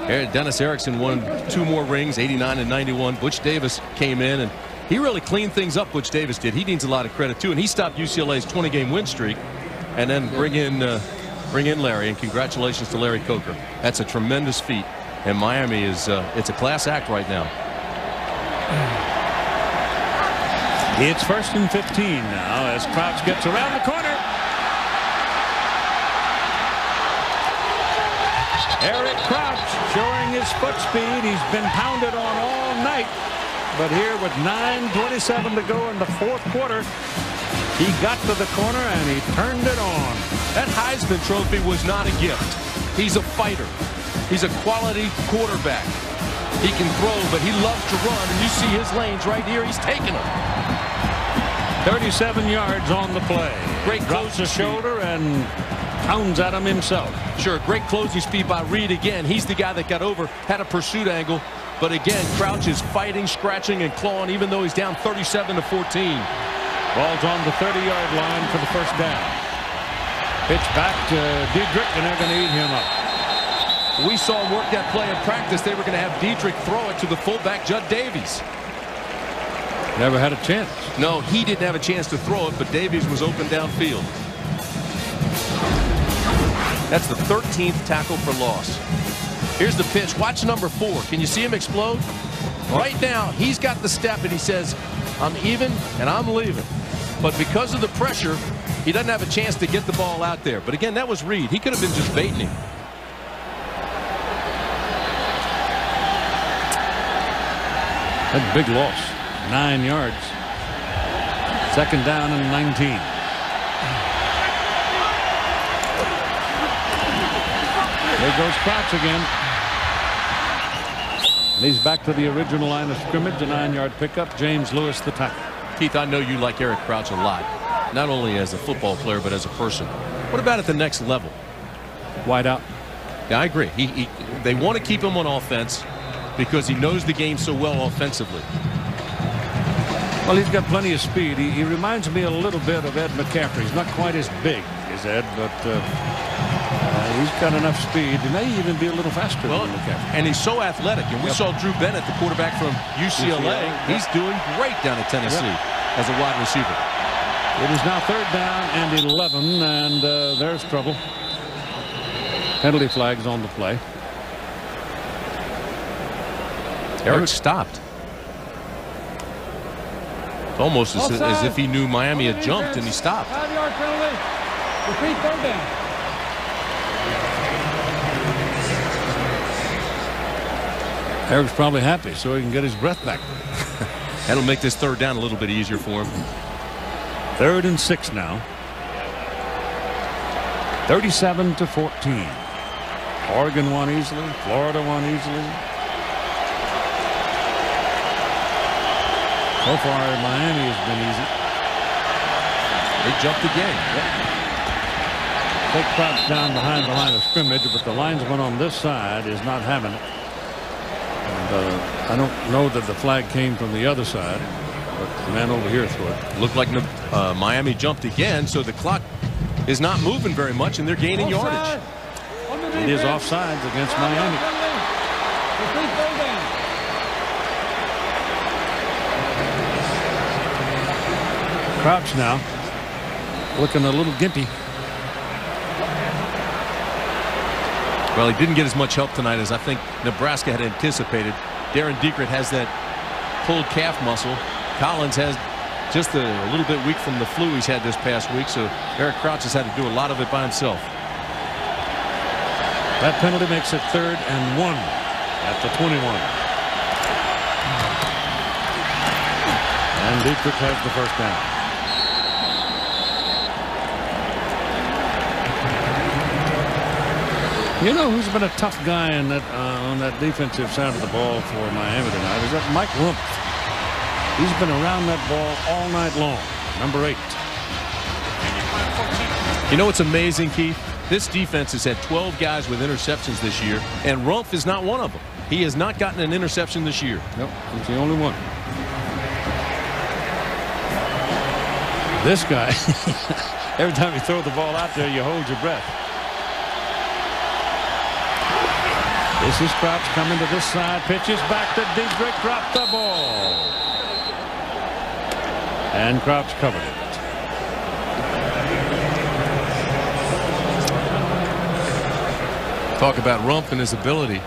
Dennis Erickson won 2 more rings, 89 and 91. Butch Davis came in, and he really cleaned things up. Butch Davis did. He needs a lot of credit too, and he stopped UCLA's 20-game win streak. And then bring in Larry, and congratulations to Larry Coker. That's a tremendous feat. And Miami is it's a class act right now. It's 1st and 15 now as Crouch gets around the corner. Eric Crouch showing his foot speed. He's been pounded on all night. But here with 9:27 to go in the 4th quarter, he got to the corner and he turned it on. That Heisman Trophy was not a gift. He's a fighter. He's a quality quarterback. He can throw, but he loves to run. And you see his lanes right here. He's taking them. 37 yards on the play. Great drops the shoulder and pounds at him himself. Sure, great closing speed by Reed again. He's the guy that got over, had a pursuit angle. But again, Crouch is fighting, scratching, and clawing, even though he's down 37-14. Ball's on the 30-yard line for the first down. Pitch back to Diedrich, and they're going to eat him up. We saw him work that play in practice. They were going to have Diedrich throw it to the fullback, Judd Davies. Never had a chance. No, he didn't have a chance to throw it, but Davies was open downfield. That's the 13th tackle for loss. Here's the pitch. Watch number 4. Can you see him explode? Right now, he's got the step, and he says, I'm even, and I'm leaving. But because of the pressure, he doesn't have a chance to get the ball out there. But again, that was Reed. He could have been just baiting him. That's a big loss. 9 yards. 2nd down and 19. There goes Crouch again. And he's back to the original line of scrimmage. A 9-yard pickup. James Lewis the tackle. Keith, I know you like Eric Crouch a lot. Not only as a football player, but as a person. What about at the next level? Wide out. Yeah, I agree. They want to keep him on offense because he knows the game so well offensively. Well, he's got plenty of speed. He reminds me a little bit of Ed McCaffrey. He's not quite as big as Ed, but he's got enough speed. He may even be a little faster than McCaffrey. And he's so athletic. And we saw Drew Bennett, the quarterback from UCLA. He's doing great down at Tennessee as a wide receiver. It is now 3rd down and 11, and there's trouble. Penalty flags on the play. Eric stopped. It's almost as if he knew Miami had jumped and he stopped. 5-yard penalty. Repeat 3rd down. Eric's probably happy so he can get his breath back. That'll make this 3rd down a little bit easier for him. 3rd and 6 now. 37-14. Oregon won easily. Florida won easily. So far, Miami has been easy. They jumped again. Take Crouch down behind the line of scrimmage, but the linesman on this side is not having it. And I don't know that the flag came from the other side, but the man over here threw it. Looked like Miami jumped again, so the clock is not moving very much, and they're gaining yardage. It is offsides against Miami. Crouch now looking a little gimpy. Well, he didn't get as much help tonight as I think Nebraska had anticipated. Darren Diekert has that pulled calf muscle. Collins has just a little bit weak from the flu he's had this past week, so Eric Crouch has had to do a lot of it by himself. That penalty makes it 3rd and 1 at the 21. And Diekert has the first down. You know who's been a tough guy in that on that defensive side of the ball for Miami tonight? Is that Mike Rumpf. He's been around that ball all night long. Number 8. You know what's amazing, Keith? This defense has had 12 guys with interceptions this year, and Rumpf is not one of them. He has not gotten an interception this year. Nope, he's the only one. This guy, every time you throw the ball out there, you hold your breath. This is Crouch coming to this side, pitches back to Diedrich, dropped the ball. And Crouch covered it. Talk about Rumpf and his ability.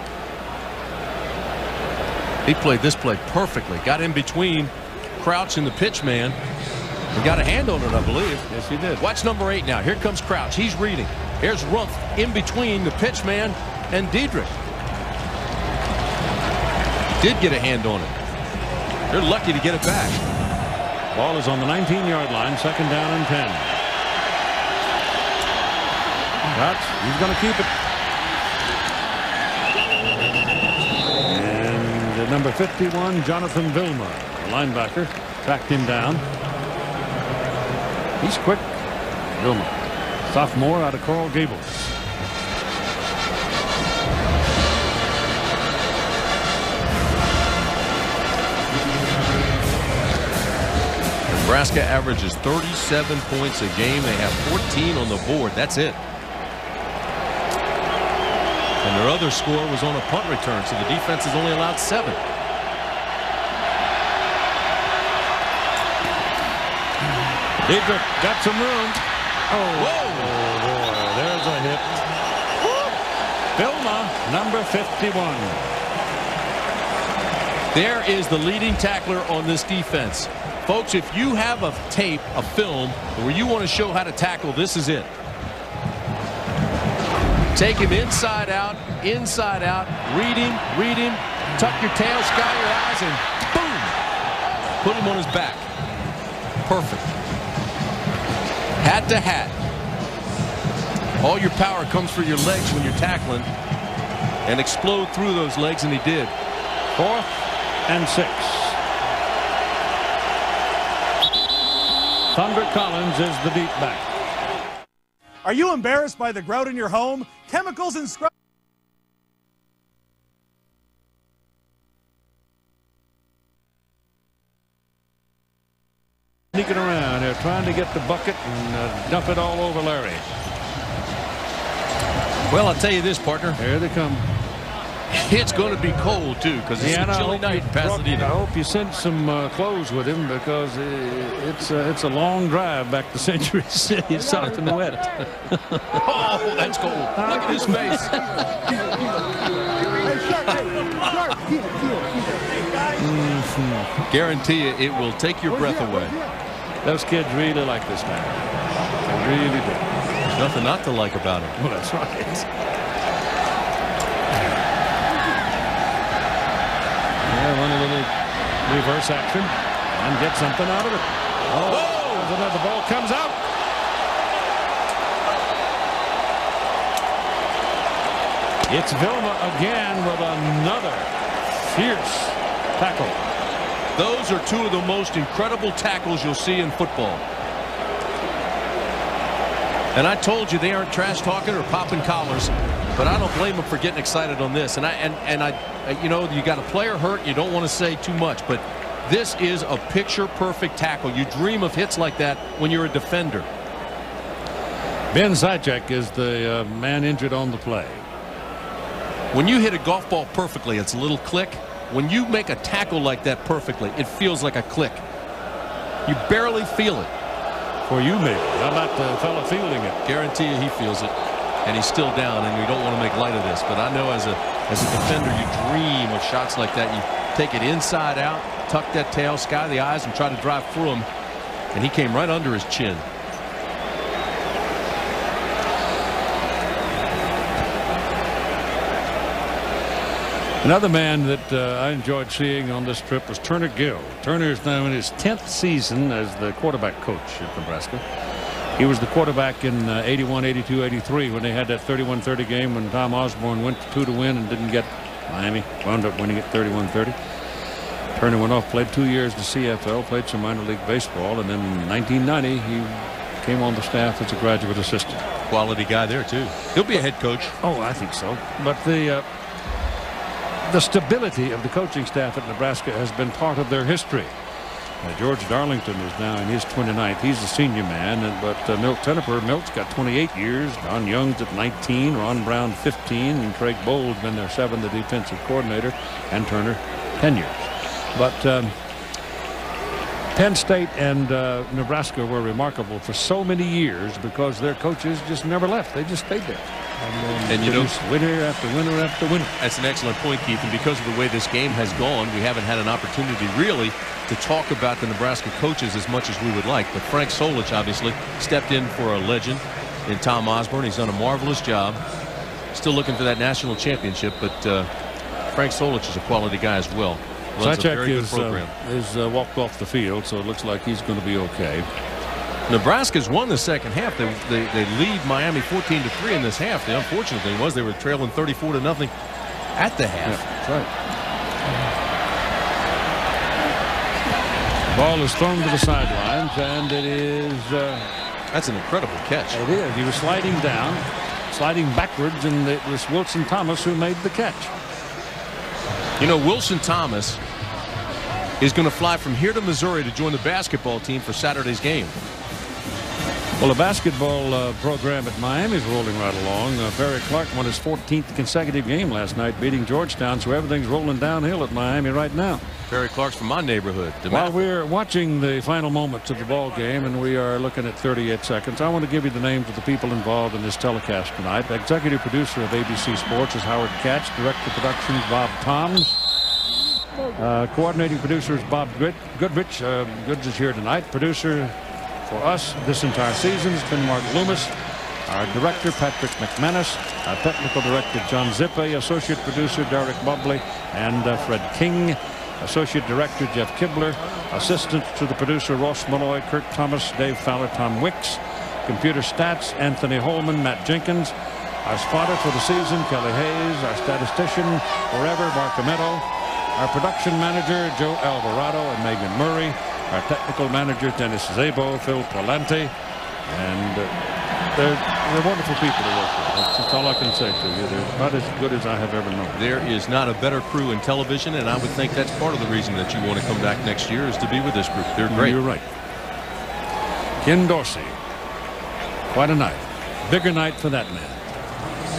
He played this play perfectly. Got in between Crouch and the pitch man. And got a hand on it, I believe. Yes, he did. Watch number 8 now. Here comes Crouch. He's reading. Here's Rumpf in between the pitch man and Diedrich. Did get a hand on it. They're lucky to get it back. Ball is on the 19-yard line, 2nd down and 10. Crouch, he's going to keep it. And number 51, Jonathan Vilma, the linebacker, tracked him down. He's quick. Vilma, sophomore out of Coral Gables. Nebraska averages 37 points a game. They have 14 on the board. That's it. And their other score was on a punt return, so the defense has only allowed 7. Diedrich got some room. Oh, whoa. Boy, there's a hit. Vilma, number 51. There is the leading tackler on this defense. Folks, if you have a tape, a film, where you want to show how to tackle, this is it. Take him inside out, read him, tuck your tail, sky your eyes, and boom! Put him on his back. Perfect. Hat to hat. All your power comes through your legs when you're tackling, and explode through those legs, and he did. 4th and 6. Thunder Collins is the deep back. Are you embarrassed by the grout in your home? Chemicals and scrub. Sneaking around here, trying to get the bucket and dump it all over Larry. Well, I'll tell you this, partner. Here they come. It's going to be cold, too, because it's a chilly night in Pasadena. I hope you sent some clothes with him, because it's a long drive back to Century City. It's soft and wet. Oh, that's cold. Look at his face. Guarantee you it will take your breath away. Those kids really like this man. They really do. There's nothing not to like about him. Well, that's right. Run a little reverse action and get something out of it. Oh, the ball comes out. It's Vilma again with another fierce tackle. Those are 2 of the most incredible tackles you'll see in football. And I told you they aren't trash talking or popping collars, but I don't blame them for getting excited on this. And I you know, you got a player hurt, you don't want to say too much, but this is a picture-perfect tackle. You dream of hits like that when you're a defender. Ben Zychek is the man injured on the play. When you hit a golf ball perfectly, it's a little click. When you make a tackle like that perfectly, it feels like a click. You barely feel it. For you, maybe. How about the fella fielding it? Guarantee you he feels it. And he's still down, and we don't want to make light of this. But I know as a defender, you dream of shots like that. You take it inside out, tuck that tail, sky the eyes, and try to drive through him. And he came right under his chin. Another man that I enjoyed seeing on this trip was Turner Gill. Turner is now in his 10th season as the quarterback coach at Nebraska. He was the quarterback in 81, 82, 83 when they had that 31-30 game when Tom Osborne went to 2 to win and didn't get Miami. Wound up winning it 31-30. Turner went off, played 2 years in the CFL, played some minor league baseball, and then in 1990 he came on the staff as a graduate assistant. Quality guy there, too. He'll be a head coach. Oh, I think so. But the stability of the coaching staff at Nebraska has been part of their history. George Darlington is now in his 29th. He's a senior man, but Milt Tenopir, Milt's got 28 years. Don Young's at 19, Ron Brown 15, and Craig Bold's been their 7th defensive coordinator, and Turner 10 years. But Penn State and Nebraska were remarkable for so many years because their coaches just never left. They just stayed there. And you know, winner after winner after winner. That's an excellent point, Keith. And because of the way this game has gone, we haven't had an opportunity really to talk about the Nebraska coaches as much as we would like. But Frank Solich obviously stepped in for a legend in Tom Osborne. He's done a marvelous job. Still looking for that national championship, but Frank Solich is a quality guy as well. Runs a very good program. Is walked off the field, so it looks like he's going to be okay. Nebraska's won the second half. They lead Miami 14-3 in this half. The unfortunate thing was they were trailing 34-0 at the half. Yeah, that's right. Ball is thrown to the sidelines, and it is. That's an incredible catch. It is. He was sliding down, sliding backwards, and it was Wilson Thomas who made the catch. You know, Wilson Thomas is going to fly from here to Missouri to join the basketball team for Saturday's game. Well, the basketball program at Miami is rolling right along. Barry Clark won his 14th consecutive game last night, beating Georgetown, so everything's rolling downhill at Miami right now. Barry Clark's from my neighborhood. While we're watching the final moments of the ball game, and we are looking at 38 seconds, I want to give you the names of the people involved in this telecast tonight. Executive producer of ABC Sports is Howard Katz. Director of Productions, Bob Toms. Coordinating producer is Bob Goodrich. Goods is here tonight. Producer for us this entire season has been Mark Loomis. Our director, Patrick McManus. Our technical director, John Zippe. Associate producer, Derek Bubley and Fred King. Associate director, Jeff Kibler. Assistant to the producer, Ross Malloy, Kirk Thomas, Dave Fowler, Tom Wicks. Computer stats, Anthony Holman, Matt Jenkins. Our spotter for the season, Kelly Hayes. Our statistician forever, Mark Ametto. Our production manager, Joe Alvarado and Megan Murray. Our technical manager, Dennis Zabo, Phil Palante. And they're wonderful people to work with. That's all I can say to you. They're about as good as I have ever known. There is not a better crew in television, and I would think that's part of the reason that you want to come back next year is to be with this group. They're great. You're right. Ken Dorsey. Quite a night. Bigger night for that man.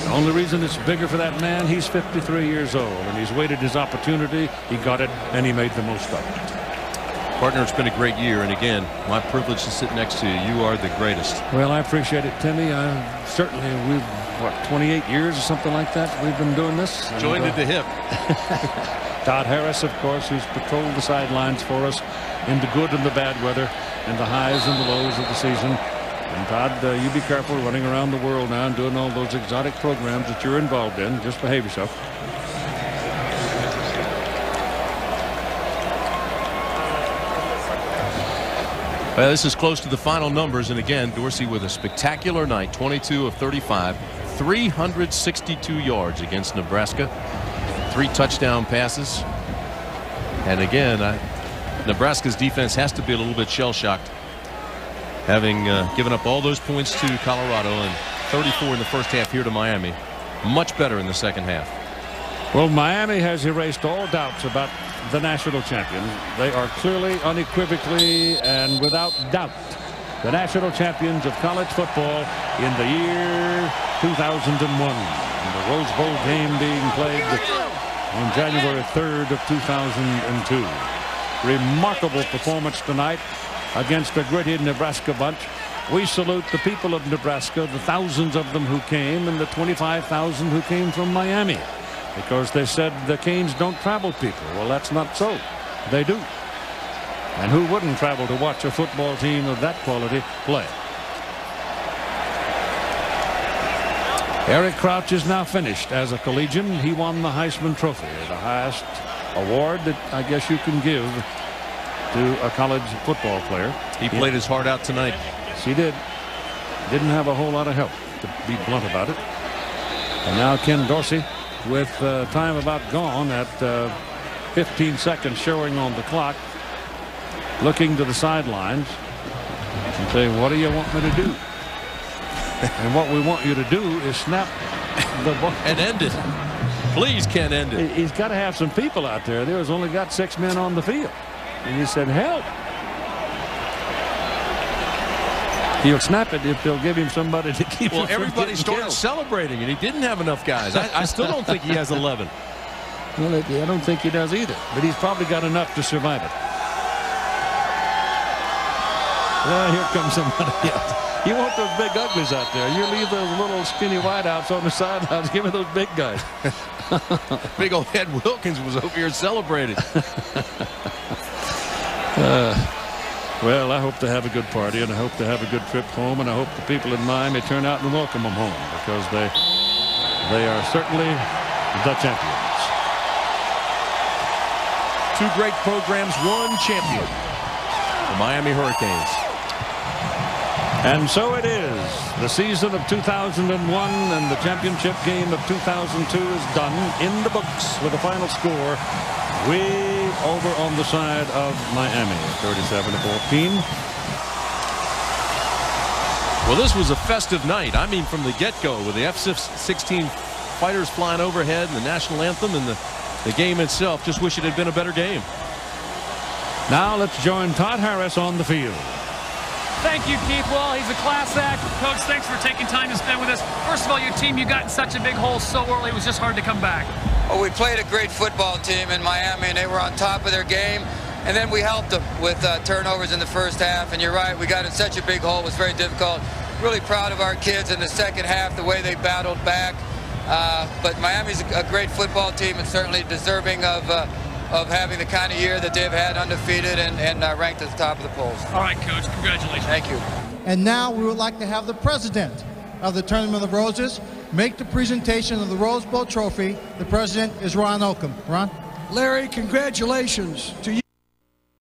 The only reason it's bigger for that man, he's 53 years old, and he's waited his opportunity. He got it, and he made the most of it. Partner, it's been a great year, and again, my privilege to sit next to you. You are the greatest. Well, I appreciate it, Timmy. Certainly, we've, 28 years or something like that we've been doing this. Joined at the hip. Todd Harris, of course, who's patrolled the sidelines for us in the good and the bad weather and the highs and the lows of the season. And Todd, you be careful running around the world now and doing all those exotic programs that you're involved in. Just behave yourself. Well, this is close to the final numbers, and again, Dorsey with a spectacular night, 22 of 35, 362 yards against Nebraska, 3 touchdown passes. And again, Nebraska's defense has to be a little bit shell-shocked, having given up all those points to Colorado and 34 in the first half here to Miami. Much better in the second half. Well, Miami has erased all doubts about the national champions. They are clearly, unequivocally, and without doubt the national champions of college football in the year 2001. And the Rose Bowl game being played on January 3rd of 2002. Remarkable performance tonight against a gritty Nebraska bunch. We salute the people of Nebraska, the thousands of them who came, and the 25,000 who came from Miami. Because they said the Canes don't travel people. Well, that's not so. They do. And who wouldn't travel to watch a football team of that quality play? Eric Crouch is now finished as a collegian. He won the Heisman Trophy, the highest award that I guess you can give to a college football player. He played his heart out tonight. Yes, he did. Didn't have a whole lot of help, to be blunt about it. And now Ken Dorsey, with time about gone at 15 seconds showing on the clock, looking to the sidelines and saying, what do you want me to do? And what we want you to do is snap the ball. And end it. Please, Ken, end it. He's got to have some people out there. There's only got 6 men on the field. And he said, help. He'll snap it if they'll give him somebody to keep him. Well, everybody started killed. celebrating, and he didn't have enough guys. I still don't think he has 11. Well, I don't think he does either. But he's probably got enough to survive it. Well, here comes somebody else. You want those big uglies out there. You leave those little skinny wideouts on the sidelines. Give me those big guys. Big old Ed Wilkins was over here celebrating. Well, I hope they have a good party, and I hope they have a good trip home, and I hope the people in Miami turn out and welcome them home, because they are certainly the champions. 2 great programs, 1 champion. The Miami Hurricanes. And so it is. The season of 2001 and the championship game of 2002 is done, in the books, with a final score way over on the side of Miami, 37-14. Well, this was a festive night. I mean, from the get-go, with the F-16 fighters flying overhead and the national anthem and the game itself. Just wish it had been a better game. Now let's join Todd Harris on the field. Thank you, Keith. Well, he's a class act. Coach, thanks for taking time to spend with us. First of all, your team, you got in such a big hole so early, it was just hard to come back. Well, we played a great football team in Miami, and they were on top of their game. And then we helped them with turnovers in the first half. And you're right, we got in such a big hole. It was very difficult. Really proud of our kids in the second half, the way they battled back. But Miami's a great football team and certainly deserving of having the kind of year that they've had, undefeated and ranked at the top of the polls. All right, Coach. Congratulations. Thank you. And now we would like to have the president of the Tournament of Roses make the presentation of the Rose Bowl trophy. The president is Ron Oakham. Ron? Larry, congratulations to you.